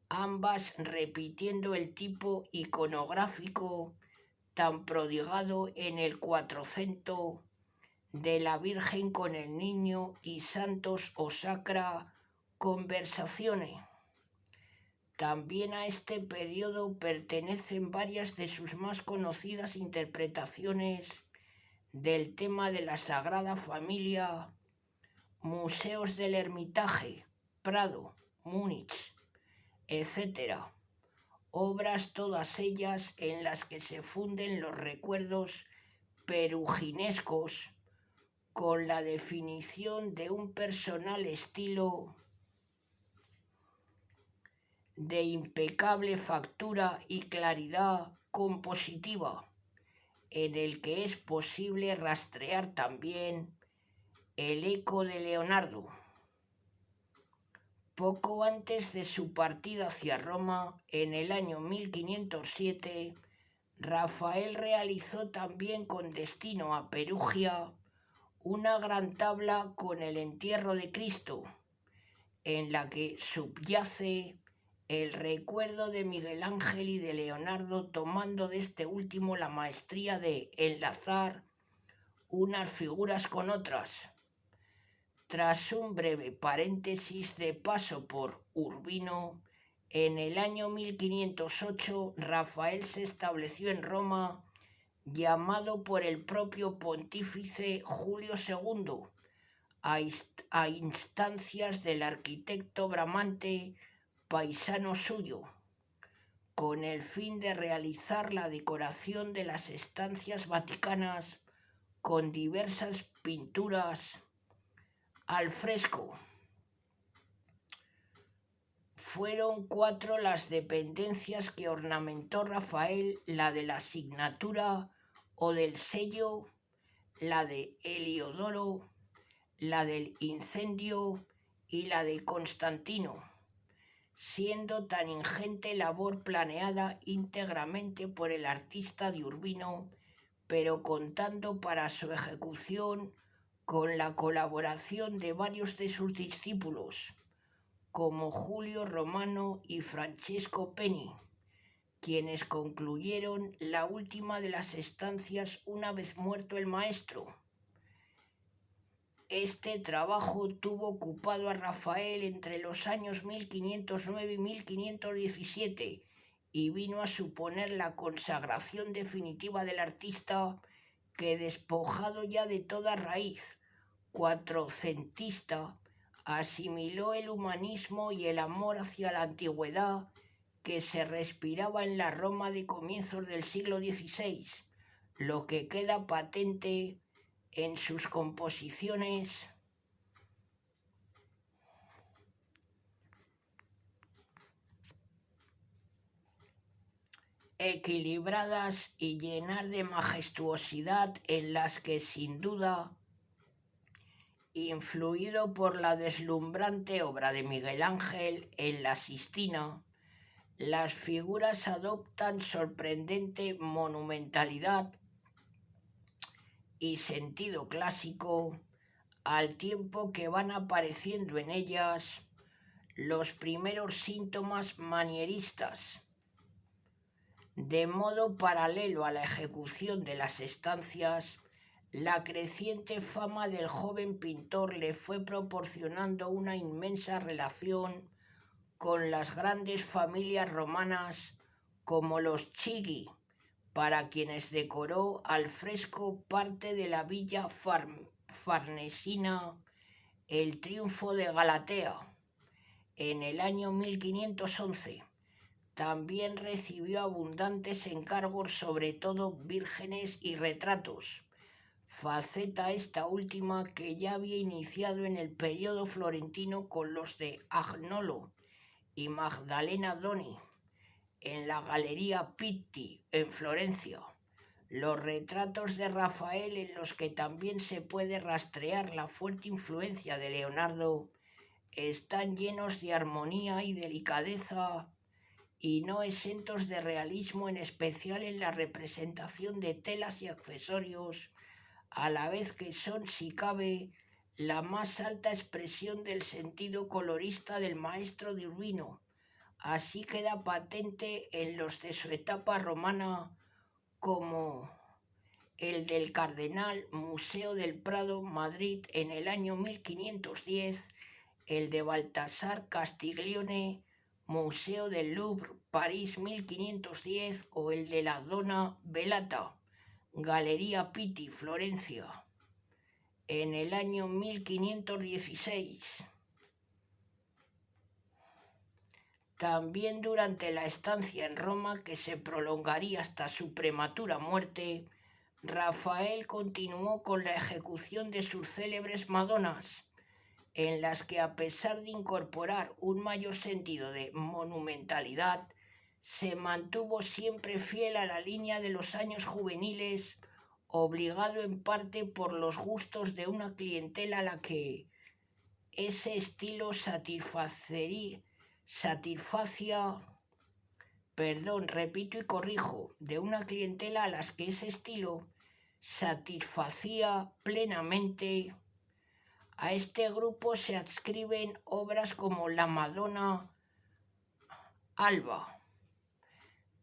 ambas repitiendo el tipo iconográfico tan prodigado en el Quattrocento de la Virgen con el Niño y Santos o Sacra Conversazione. También a este periodo pertenecen varias de sus más conocidas interpretaciones del tema de la Sagrada Familia, museos del Hermitage, Prado, Múnich, etc. Obras todas ellas en las que se funden los recuerdos peruginescos con la definición de un personal estilo de impecable factura y claridad compositiva, en el que es posible rastrear también el eco de Leonardo. Poco antes de su partida hacia Roma, en el año 1507, Rafael realizó también con destino a Perugia una gran tabla con el entierro de Cristo, en la que subyace el recuerdo de Miguel Ángel y de Leonardo, tomando de este último la maestría de enlazar unas figuras con otras. Tras un breve paréntesis de paso por Urbino, En el año 1508 Rafael se estableció en Roma, llamado por el propio pontífice Julio II, a instancias del arquitecto Bramante, paisano suyo, con el fin de realizar la decoración de las estancias vaticanas con diversas pinturas al fresco. Fueron 4 las dependencias que ornamentó Rafael: la de la signatura o del sello, la de Heliodoro, la del incendio y la de Constantino, siendo tan ingente labor planeada íntegramente por el artista de Urbino, pero contando para su ejecución con la colaboración de varios de sus discípulos, como Julio Romano y Francesco Peni, quienes concluyeron la última de las estancias una vez muerto el maestro. Este trabajo tuvo ocupado a Rafael entre los años 1509 y 1517 y vino a suponer la consagración definitiva del artista, que, despojado ya de toda raíz cuatrocentista, asimiló el humanismo y el amor hacia la antigüedad que se respiraba en la Roma de comienzos del siglo XVI, lo que queda patente en sus composiciones equilibradas y llenas de majestuosidad, en las que, sin duda, influido por la deslumbrante obra de Miguel Ángel en la Sistina, las figuras adoptan sorprendente monumentalidad y sentido clásico, al tiempo que van apareciendo en ellas los primeros síntomas manieristas. De modo paralelo a la ejecución de las estancias, la creciente fama del joven pintor le fue proporcionando una inmensa relación con las grandes familias romanas, como los Chigi, para quienes decoró al fresco parte de la villa farnesina El Triunfo de Galatea en el año 1511. También recibió abundantes encargos, sobre todo vírgenes y retratos, faceta esta última que ya había iniciado en el periodo florentino con los de Agnolo y Magdalena Doni en la Galería Pitti en Florencia. Los retratos de Rafael, en los que también se puede rastrear la fuerte influencia de Leonardo, están llenos de armonía y delicadeza y no exentos de realismo, en especial en la representación de telas y accesorios, a la vez que son, si cabe, la más alta expresión del sentido colorista del maestro de Urbino. Así queda patente en los de su etapa romana, como el del Cardenal, Museo del Prado, Madrid, en el año 1510, el de Baltasar Castiglione, Museo del Louvre, París, 1510, o el de la Donna Velata, Galería Pitti, Florencia, en el año 1516. También durante la estancia en Roma, que se prolongaría hasta su prematura muerte, Rafael continuó con la ejecución de sus célebres Madonas, en las que, a pesar de incorporar un mayor sentido de monumentalidad, se mantuvo siempre fiel a la línea de los años juveniles, obligado en parte por los gustos de una clientela a la que ese estilo satisfacía plenamente. A este grupo se adscriben obras como la Madonna Alba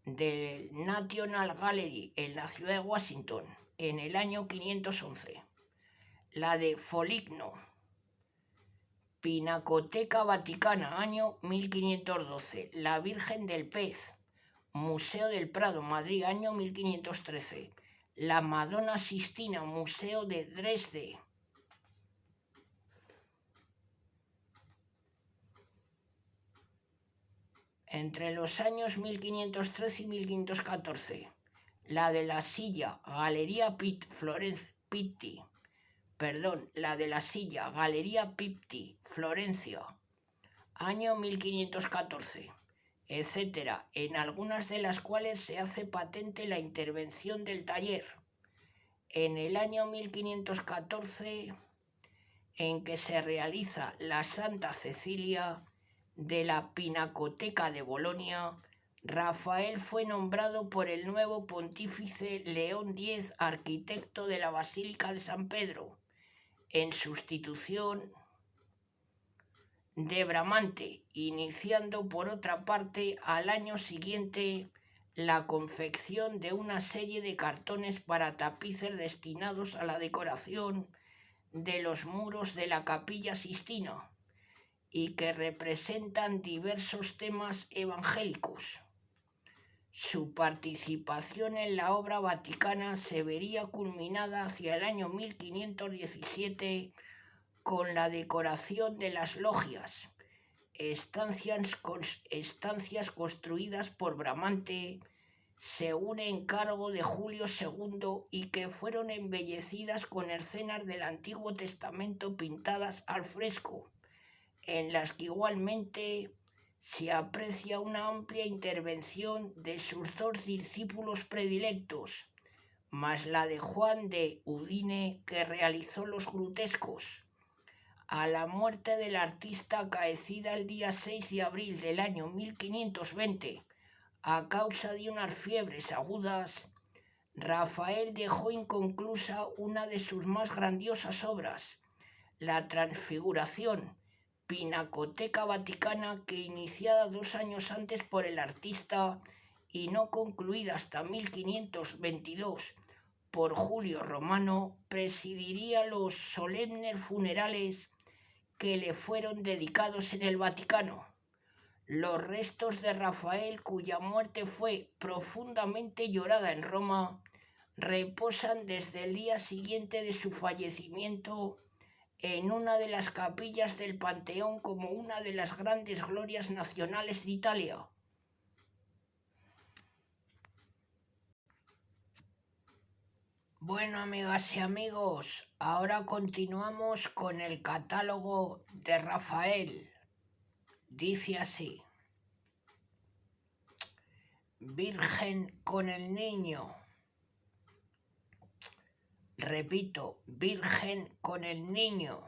del National Gallery en la ciudad de Washington en el año 511, la de Foligno, Pinacoteca Vaticana, año 1512. La Virgen del Pez, Museo del Prado, Madrid, año 1513. La Madonna Sistina, Museo de Dresde. Entre los años 1513 y 1514. La de la Silla, Galería Pitti. La de la Silla, Galería Pitti, Florencia, año 1514, etcétera, en algunas de las cuales se hace patente la intervención del taller. En el año 1514, en que se realiza la Santa Cecilia de la Pinacoteca de Bolonia, Rafael fue nombrado por el nuevo pontífice León X arquitecto de la Basílica de San Pedro, en sustitución de Bramante, iniciando por otra parte al año siguiente la confección de una serie de cartones para tapices destinados a la decoración de los muros de la Capilla Sistina y que representan diversos temas evangélicos. Su participación en la obra vaticana se vería culminada hacia el año 1517 con la decoración de las logias, estancias construidas por Bramante según encargo de Julio II y que fueron embellecidas con escenas del Antiguo Testamento pintadas al fresco, en las que igualmente se aprecia una amplia intervención de sus dos discípulos predilectos, más la de Juan de Udine, que realizó los grutescos. A la muerte del artista acaecida el día 6 de abril del año 1520, a causa de unas fiebres agudas, Rafael dejó inconclusa una de sus más grandiosas obras, la Transfiguración, Pinacoteca Vaticana, que iniciada 2 años antes por el artista y no concluida hasta 1522 por Julio Romano, presidiría los solemnes funerales que le fueron dedicados en el Vaticano. Los restos de Rafael, cuya muerte fue profundamente llorada en Roma, reposan desde el día siguiente de su fallecimiento en una de las capillas del Panteón como una de las grandes glorias nacionales de Italia. Bueno, amigas y amigos, ahora continuamos con el catálogo de Rafael. Dice así: Virgen con el Niño. Repito, Virgen con el Niño.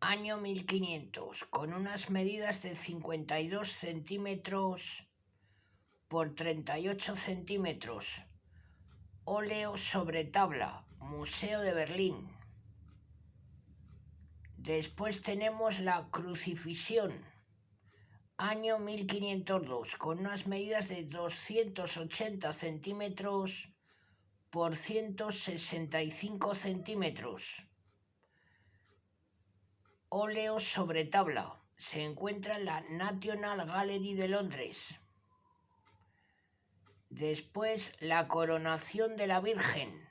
Año 1500, con unas medidas de 52 centímetros por 38 centímetros. Óleo sobre tabla, Museo de Berlín. Después tenemos la Crucifixión, año 1502, con unas medidas de 280 centímetros por 165 centímetros. Óleo sobre tabla, se encuentra en la National Gallery de Londres. Después, la Coronación de la Virgen,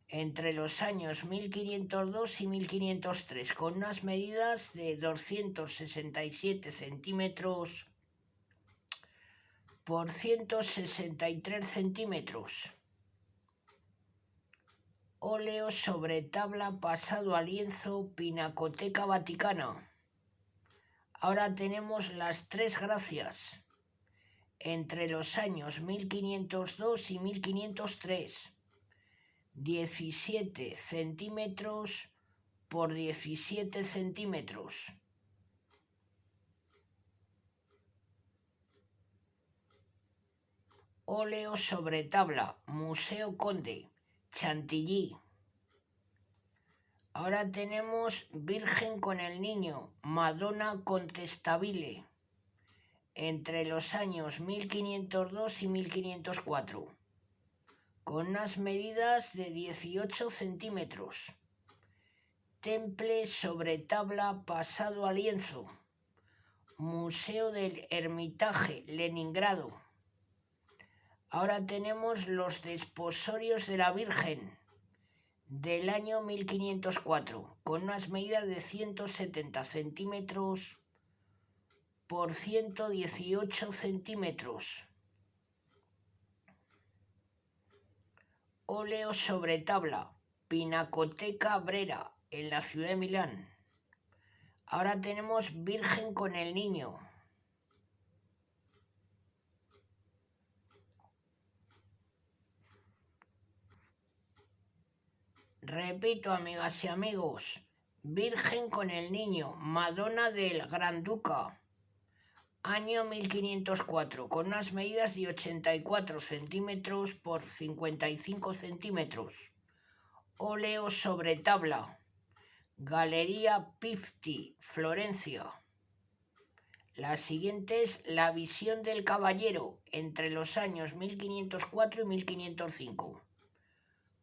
entre los años 1502 y 1503, con unas medidas de 267 centímetros por 163 centímetros. Óleo sobre tabla pasado a lienzo, Pinacoteca Vaticana. Ahora tenemos las Tres Gracias, entre los años 1502 y 1503. 17 centímetros por 17 centímetros. Óleo sobre tabla, Museo Conde, Chantilly. Ahora tenemos Virgen con el Niño, Madonna Contestabile, entre los años 1502 y 1504. Con unas medidas de 18 centímetros. Temple sobre tabla pasado a lienzo. Museo del Hermitage, Leningrado. Ahora tenemos los desposorios de la Virgen del año 1504, con unas medidas de 170 centímetros por 118 centímetros. Óleo sobre tabla, Pinacoteca Brera, en la ciudad de Milán. Ahora tenemos Virgen con el Niño. Repito, amigas y amigos, Virgen con el Niño, Madonna del Gran Duca, año 1504, con unas medidas de 84 centímetros por 55 centímetros. Óleo sobre tabla, Galería Pitti, Florencia. La siguiente es La visión del caballero, entre los años 1504 y 1505.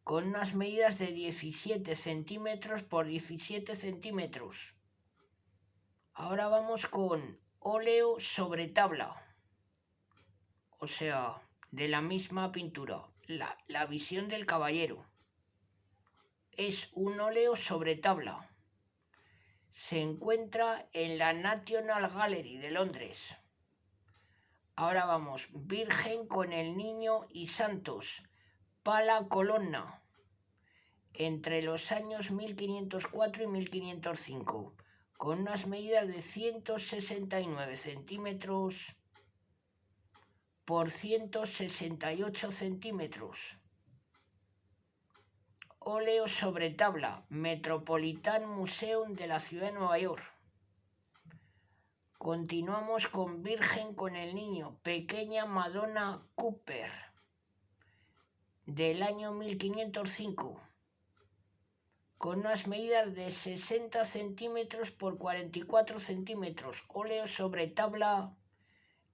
Con unas medidas de 17 centímetros por 17 centímetros. Ahora vamos con óleo sobre tabla, o sea, de la misma pintura, la visión del caballero. Es un óleo sobre tabla. Se encuentra en la National Gallery de Londres. Ahora vamos, Virgen con el Niño y Santos, Pala Colonna, entre los años 1504 y 1505, con unas medidas de 169 centímetros por 168 centímetros. Óleo sobre tabla, Metropolitan Museum de la ciudad de Nueva York. Continuamos con Virgen con el Niño, pequeña Madonna Cooper, del año 1505. Con unas medidas de 60 centímetros por 44 centímetros, óleo sobre tabla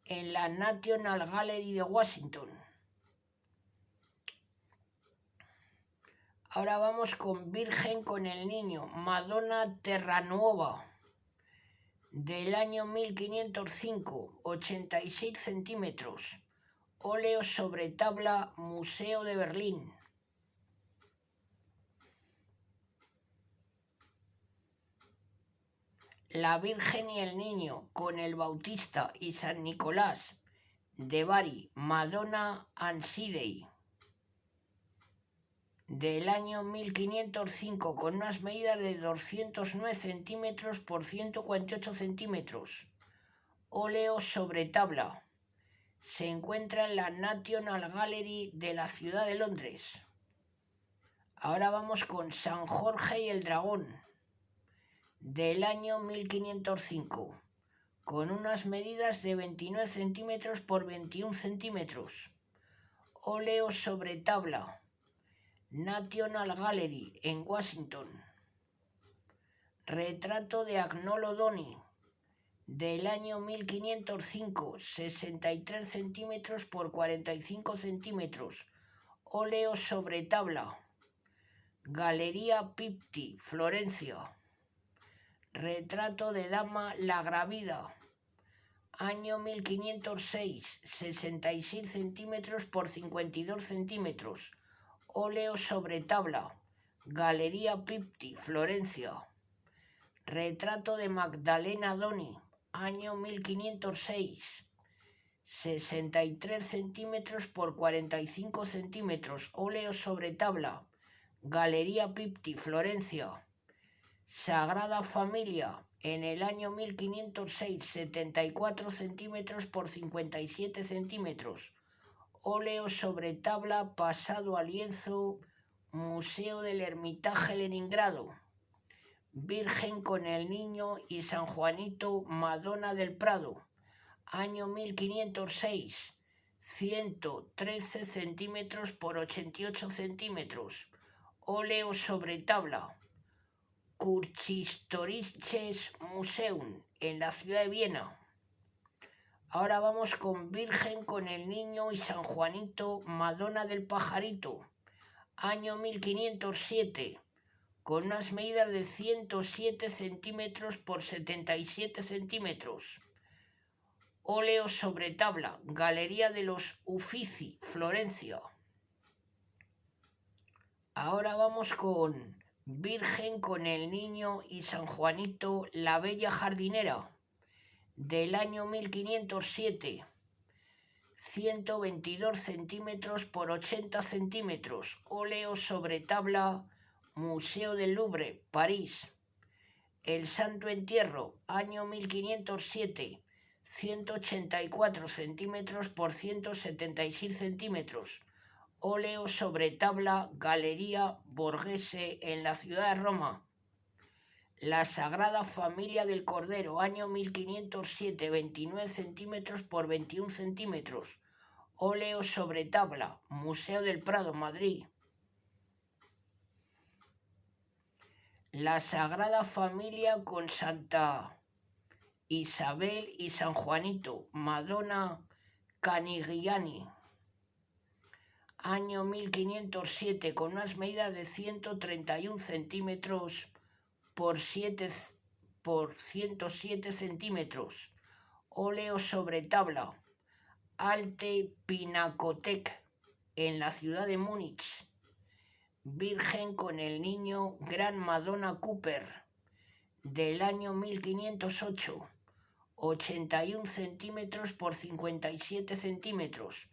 en la National Gallery de Washington. Ahora vamos con Virgen con el Niño, Madonna Terranuova, del año 1505, 86 centímetros, óleo sobre tabla, Museo de Berlín. La Virgen y el Niño con el Bautista y San Nicolás, de Bari, Madonna and Sidney, del año 1505, con unas medidas de 209 centímetros por 148 centímetros, óleo sobre tabla. Se encuentra en la National Gallery de la ciudad de Londres. Ahora vamos con San Jorge y el Dragón, del año 1505, con unas medidas de 29 centímetros por 21 centímetros, óleo sobre tabla, National Gallery en Washington. Retrato de Agnolo Doni, del año 1505, 63 centímetros por 45 centímetros, óleo sobre tabla, Galería Pitti, Florencia. Retrato de Dama la Gravida, año 1506, 66 centímetros por 52 centímetros, óleo sobre tabla, Galería Pitti, Florencia. Retrato de Magdalena Doni, año 1506, 63 centímetros por 45 centímetros, óleo sobre tabla, Galería Pitti, Florencia. Sagrada Familia, en el año 1506, 74 centímetros por 57 centímetros, óleo sobre tabla pasado a lienzo, Museo del Hermitage, Leningrado. Virgen con el Niño y San Juanito, Madonna del Prado, año 1506, 113 centímetros por 88 centímetros, óleo sobre tabla, Kunsthistorisches Museum, en la ciudad de Viena. Ahora vamos con Virgen con el Niño y San Juanito, Madonna del Pajarito, año 1507, con unas medidas de 107 centímetros por 77 centímetros. Óleo sobre tabla, Galería de los Uffizi, Florencia. Ahora vamos con Virgen con el Niño y San Juanito, la Bella Jardinera, del año 1507. 122 centímetros por 80 centímetros. Óleo sobre tabla, Museo del Louvre, París. El Santo Entierro, año 1507. 184 centímetros por 176 centímetros. Óleo sobre tabla, Galería Borghese, en la ciudad de Roma. La Sagrada Familia del Cordero, año 1507, 29 centímetros por 21 centímetros. Óleo sobre tabla, Museo del Prado, Madrid. La Sagrada Familia con Santa Isabel y San Juanito, Madonna Canigliani, año 1507, con unas medidas de 131 centímetros por 107 centímetros. Óleo sobre tabla, Alte Pinakothek, en la ciudad de Múnich. Virgen con el Niño, Gran Madonna Cooper, del año 1508. 81 centímetros por 57 centímetros.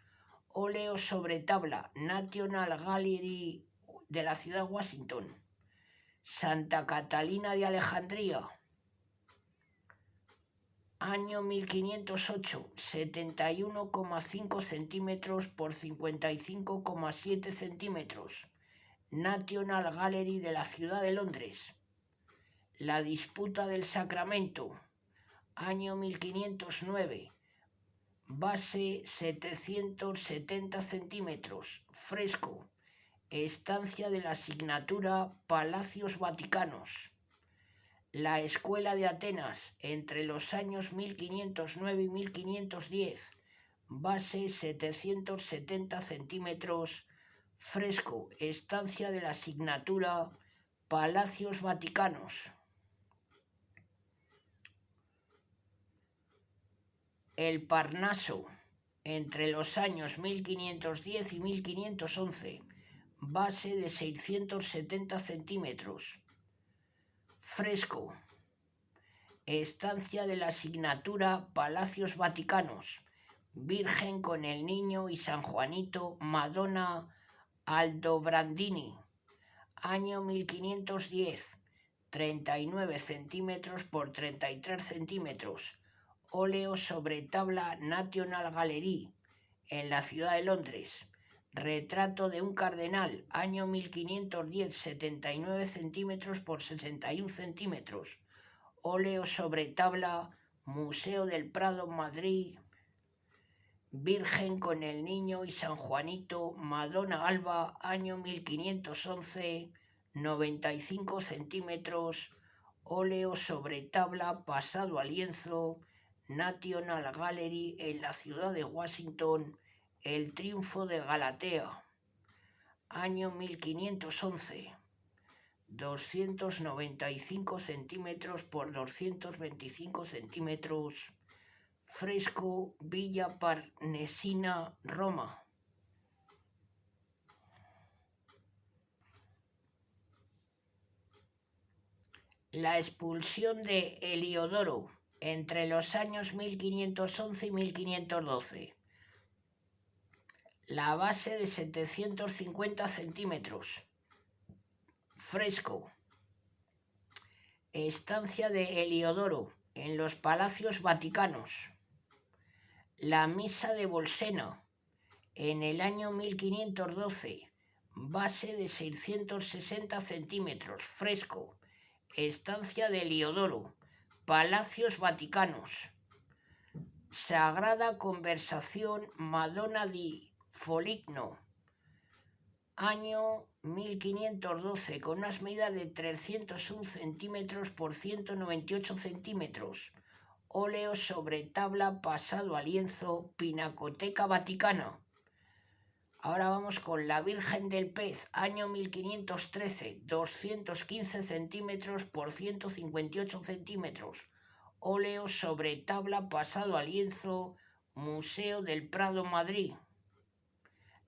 Óleo sobre tabla, National Gallery de la ciudad de Washington. Santa Catalina de Alejandría, año 1508, 71,5 centímetros por 55,7 centímetros. National Gallery de la ciudad de Londres. La disputa del Sacramento, año 1509, base 770 centímetros, fresco, estancia de la Asignatura, Palacios Vaticanos. La Escuela de Atenas, entre los años 1509 y 1510, base 770 centímetros, fresco, estancia de la Asignatura, Palacios Vaticanos. El Parnaso, entre los años 1510 y 1511, base de 670 centímetros, fresco, estancia de la Asignatura, Palacios Vaticanos, Virgen con el Niño y San Juanito, Madonna Aldobrandini, año 1510, 39 centímetros por 33 centímetros. Óleo sobre tabla, National Gallery, en la ciudad de Londres. Retrato de un cardenal, año 1510, 79 centímetros por 61 centímetros. Óleo sobre tabla, Museo del Prado, Madrid. Virgen con el Niño y San Juanito, Madonna Alba, año 1511, 95 centímetros. Óleo sobre tabla, pasado a lienzo, National Gallery, en la ciudad de Washington. El triunfo de Galatea, año 1511, 295 centímetros por 225 centímetros, fresco, Villa Farnesina, Roma. La expulsión de Heliodoro, entre los años 1511 y 1512. La base de 750 centímetros, fresco, estancia de Heliodoro, en los Palacios Vaticanos. La misa de Bolsena, en el año 1512, base de 660 centímetros, fresco, estancia de Heliodoro, Palacios Vaticanos. Sagrada Conversación, Madonna di Foligno, año 1512, con unas medidas de 301 centímetros por 198 centímetros. Óleo sobre tabla, pasado a lienzo, Pinacoteca Vaticana. Ahora vamos con la Virgen del Pez, año 1513, 215 centímetros por 158 centímetros. Óleo sobre tabla pasado a lienzo, Museo del Prado, Madrid.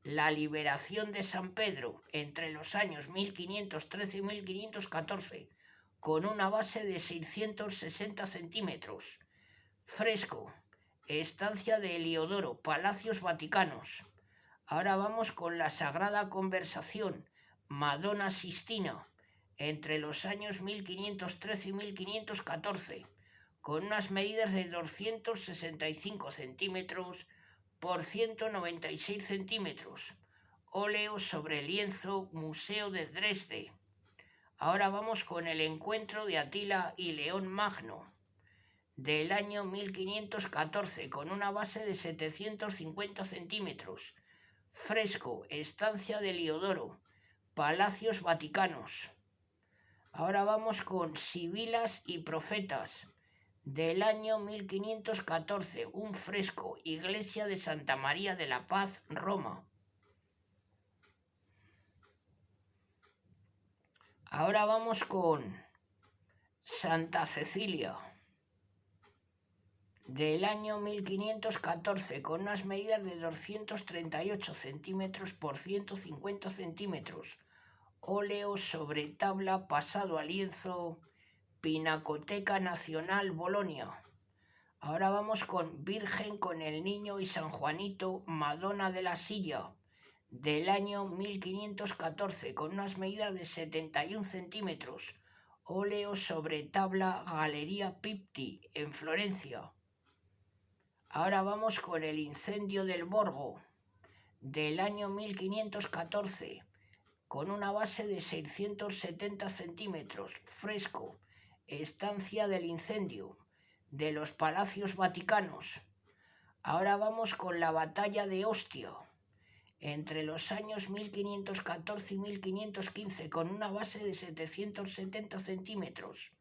La liberación de San Pedro entre los años 1513 y 1514, con una base de 660 centímetros. Fresco, estancia de Heliodoro, Palacios Vaticanos. Ahora vamos con la Sagrada Conversación, Madonna Sistina, entre los años 1513 y 1514, con unas medidas de 265 centímetros por 196 centímetros. Óleo sobre lienzo, Museo de Dresde. Ahora vamos con el encuentro de Atila y León Magno, del año 1514, con una base de 750 centímetros. Fresco, estancia de Heliodoro, Palacios Vaticanos. Ahora vamos con Sibilas y Profetas, del año 1514, un fresco, iglesia de Santa María de la Paz, Roma. Ahora vamos con Santa Cecilia, del año 1514, con unas medidas de 238 centímetros por 150 centímetros. Óleo sobre tabla pasado a lienzo, Pinacoteca Nacional, Bolonia. Ahora vamos con Virgen con el Niño y San Juanito, Madonna de la Silla, del año 1514, con unas medidas de 71 centímetros. Óleo sobre tabla, Galería Pipti, en Florencia. Ahora vamos con el incendio del Borgo, del año 1514, con una base de 670 centímetros, fresco, estancia del incendio, de los Palacios Vaticanos. Ahora vamos con la batalla de Ostia, entre los años 1514 y 1515, con una base de 770 centímetros,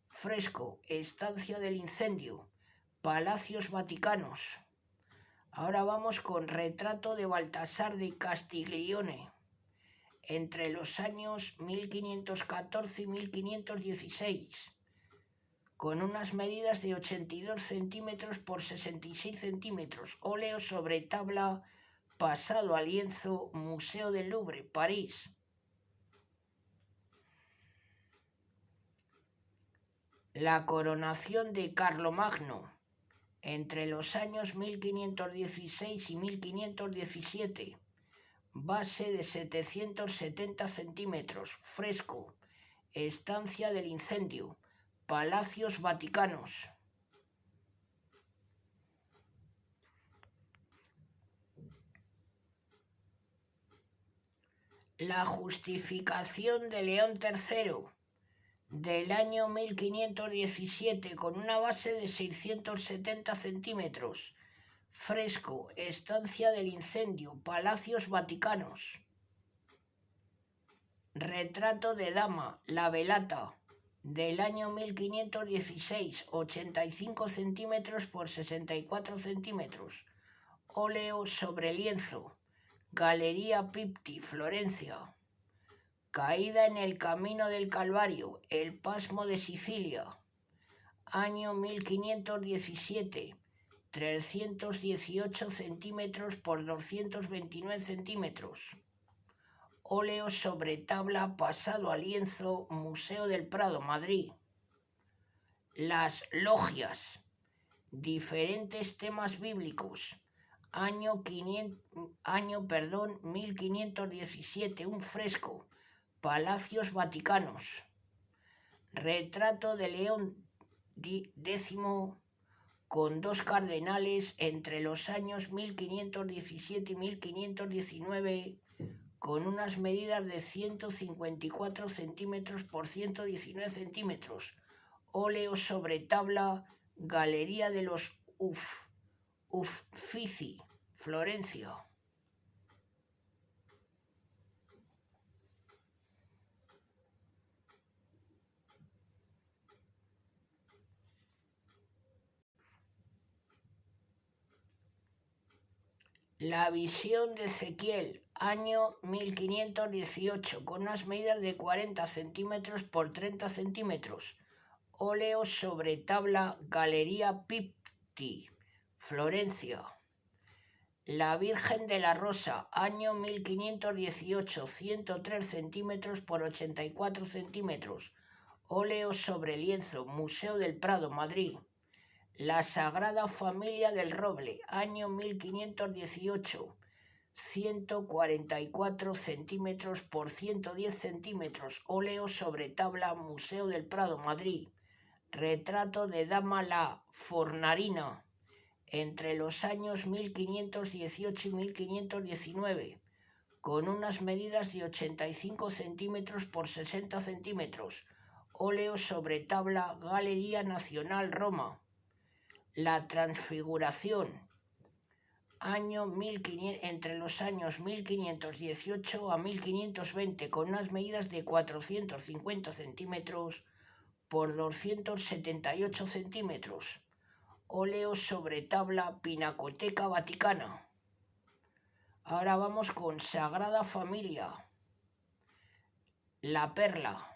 fresco, estancia del incendio, Palacios Vaticanos. Ahora vamos con retrato de Baltasar de Castiglione, entre los años 1514 y 1516, con unas medidas de 82 centímetros por 66 centímetros. Óleo sobre tabla pasado a lienzo, Museo del Louvre, París. La coronación de Carlomagno, entre los años 1516 y 1517, base de 770 centímetros, fresco, estancia del incendio, Palacios Vaticanos. La justificación de León III, del año 1517, con una base de 670 centímetros, fresco, estancia del incendio, Palacios Vaticanos. Retrato de dama, La Velata, del año 1516, 85 centímetros por 64 centímetros. Óleo sobre lienzo, Galería Pipti, Florencia. Caída en el camino del Calvario, el Pasmo de Sicilia, año 1517, 318 centímetros por 229 centímetros. Óleo sobre tabla pasado a lienzo, Museo del Prado, Madrid. Las logias, diferentes temas bíblicos, año 1517, un fresco, Palacios Vaticanos. Retrato de León X con dos cardenales entre los años 1517 y 1519, con unas medidas de 154 centímetros por 119 centímetros. Óleo sobre tabla, Galería de los Uffizi, Florencia. La visión de Ezequiel, año 1518, con unas medidas de 40 centímetros por 30 centímetros. Óleo sobre tabla, Galería Pitti, Florencia. La Virgen de la Rosa, año 1518, 103 centímetros por 84 centímetros. Óleo sobre lienzo, Museo del Prado, Madrid. La Sagrada Familia del Roble, año 1518, 144 centímetros por 110 centímetros. Óleo sobre tabla, Museo del Prado, Madrid. Retrato de Dama la Fornarina, entre los años 1518 y 1519, con unas medidas de 85 centímetros por 60 centímetros. Óleo sobre tabla, Galería Nacional, Roma. La Transfiguración, entre los años 1518 a 1520, con unas medidas de 450 centímetros por 278 centímetros. Óleo sobre tabla, Pinacoteca Vaticana. Ahora vamos con Sagrada Familia, La Perla,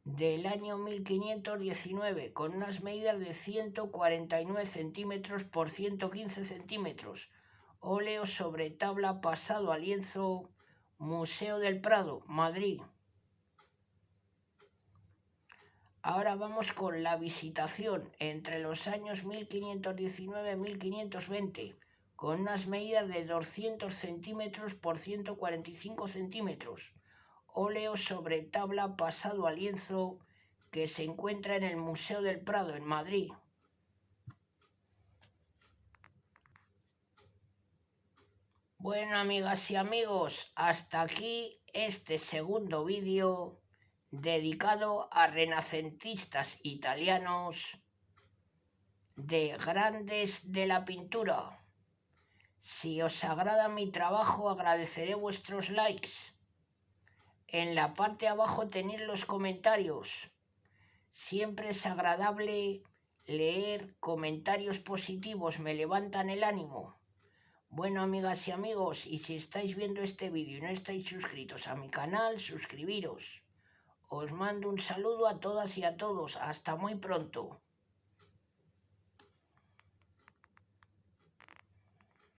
del año 1519, con unas medidas de 149 centímetros por 115 centímetros. Óleo sobre tabla, pasado a lienzo, Museo del Prado, Madrid. Ahora vamos con La Visitación, entre los años 1519 y 1520, con unas medidas de 200 centímetros por 145 centímetros. Óleo sobre tabla, pasado a lienzo, que se encuentra en el Museo del Prado, en Madrid. Bueno, amigas y amigos, hasta aquí este segundo vídeo dedicado a renacentistas italianos de grandes de la pintura. Si os agrada mi trabajo, agradeceré vuestros likes. En la parte de abajo tenéis los comentarios. Siempre es agradable leer comentarios positivos, me levantan el ánimo. Bueno, amigas y amigos, y si estáis viendo este vídeo y no estáis suscritos a mi canal, suscribiros. Os mando un saludo a todas y a todos. Hasta muy pronto.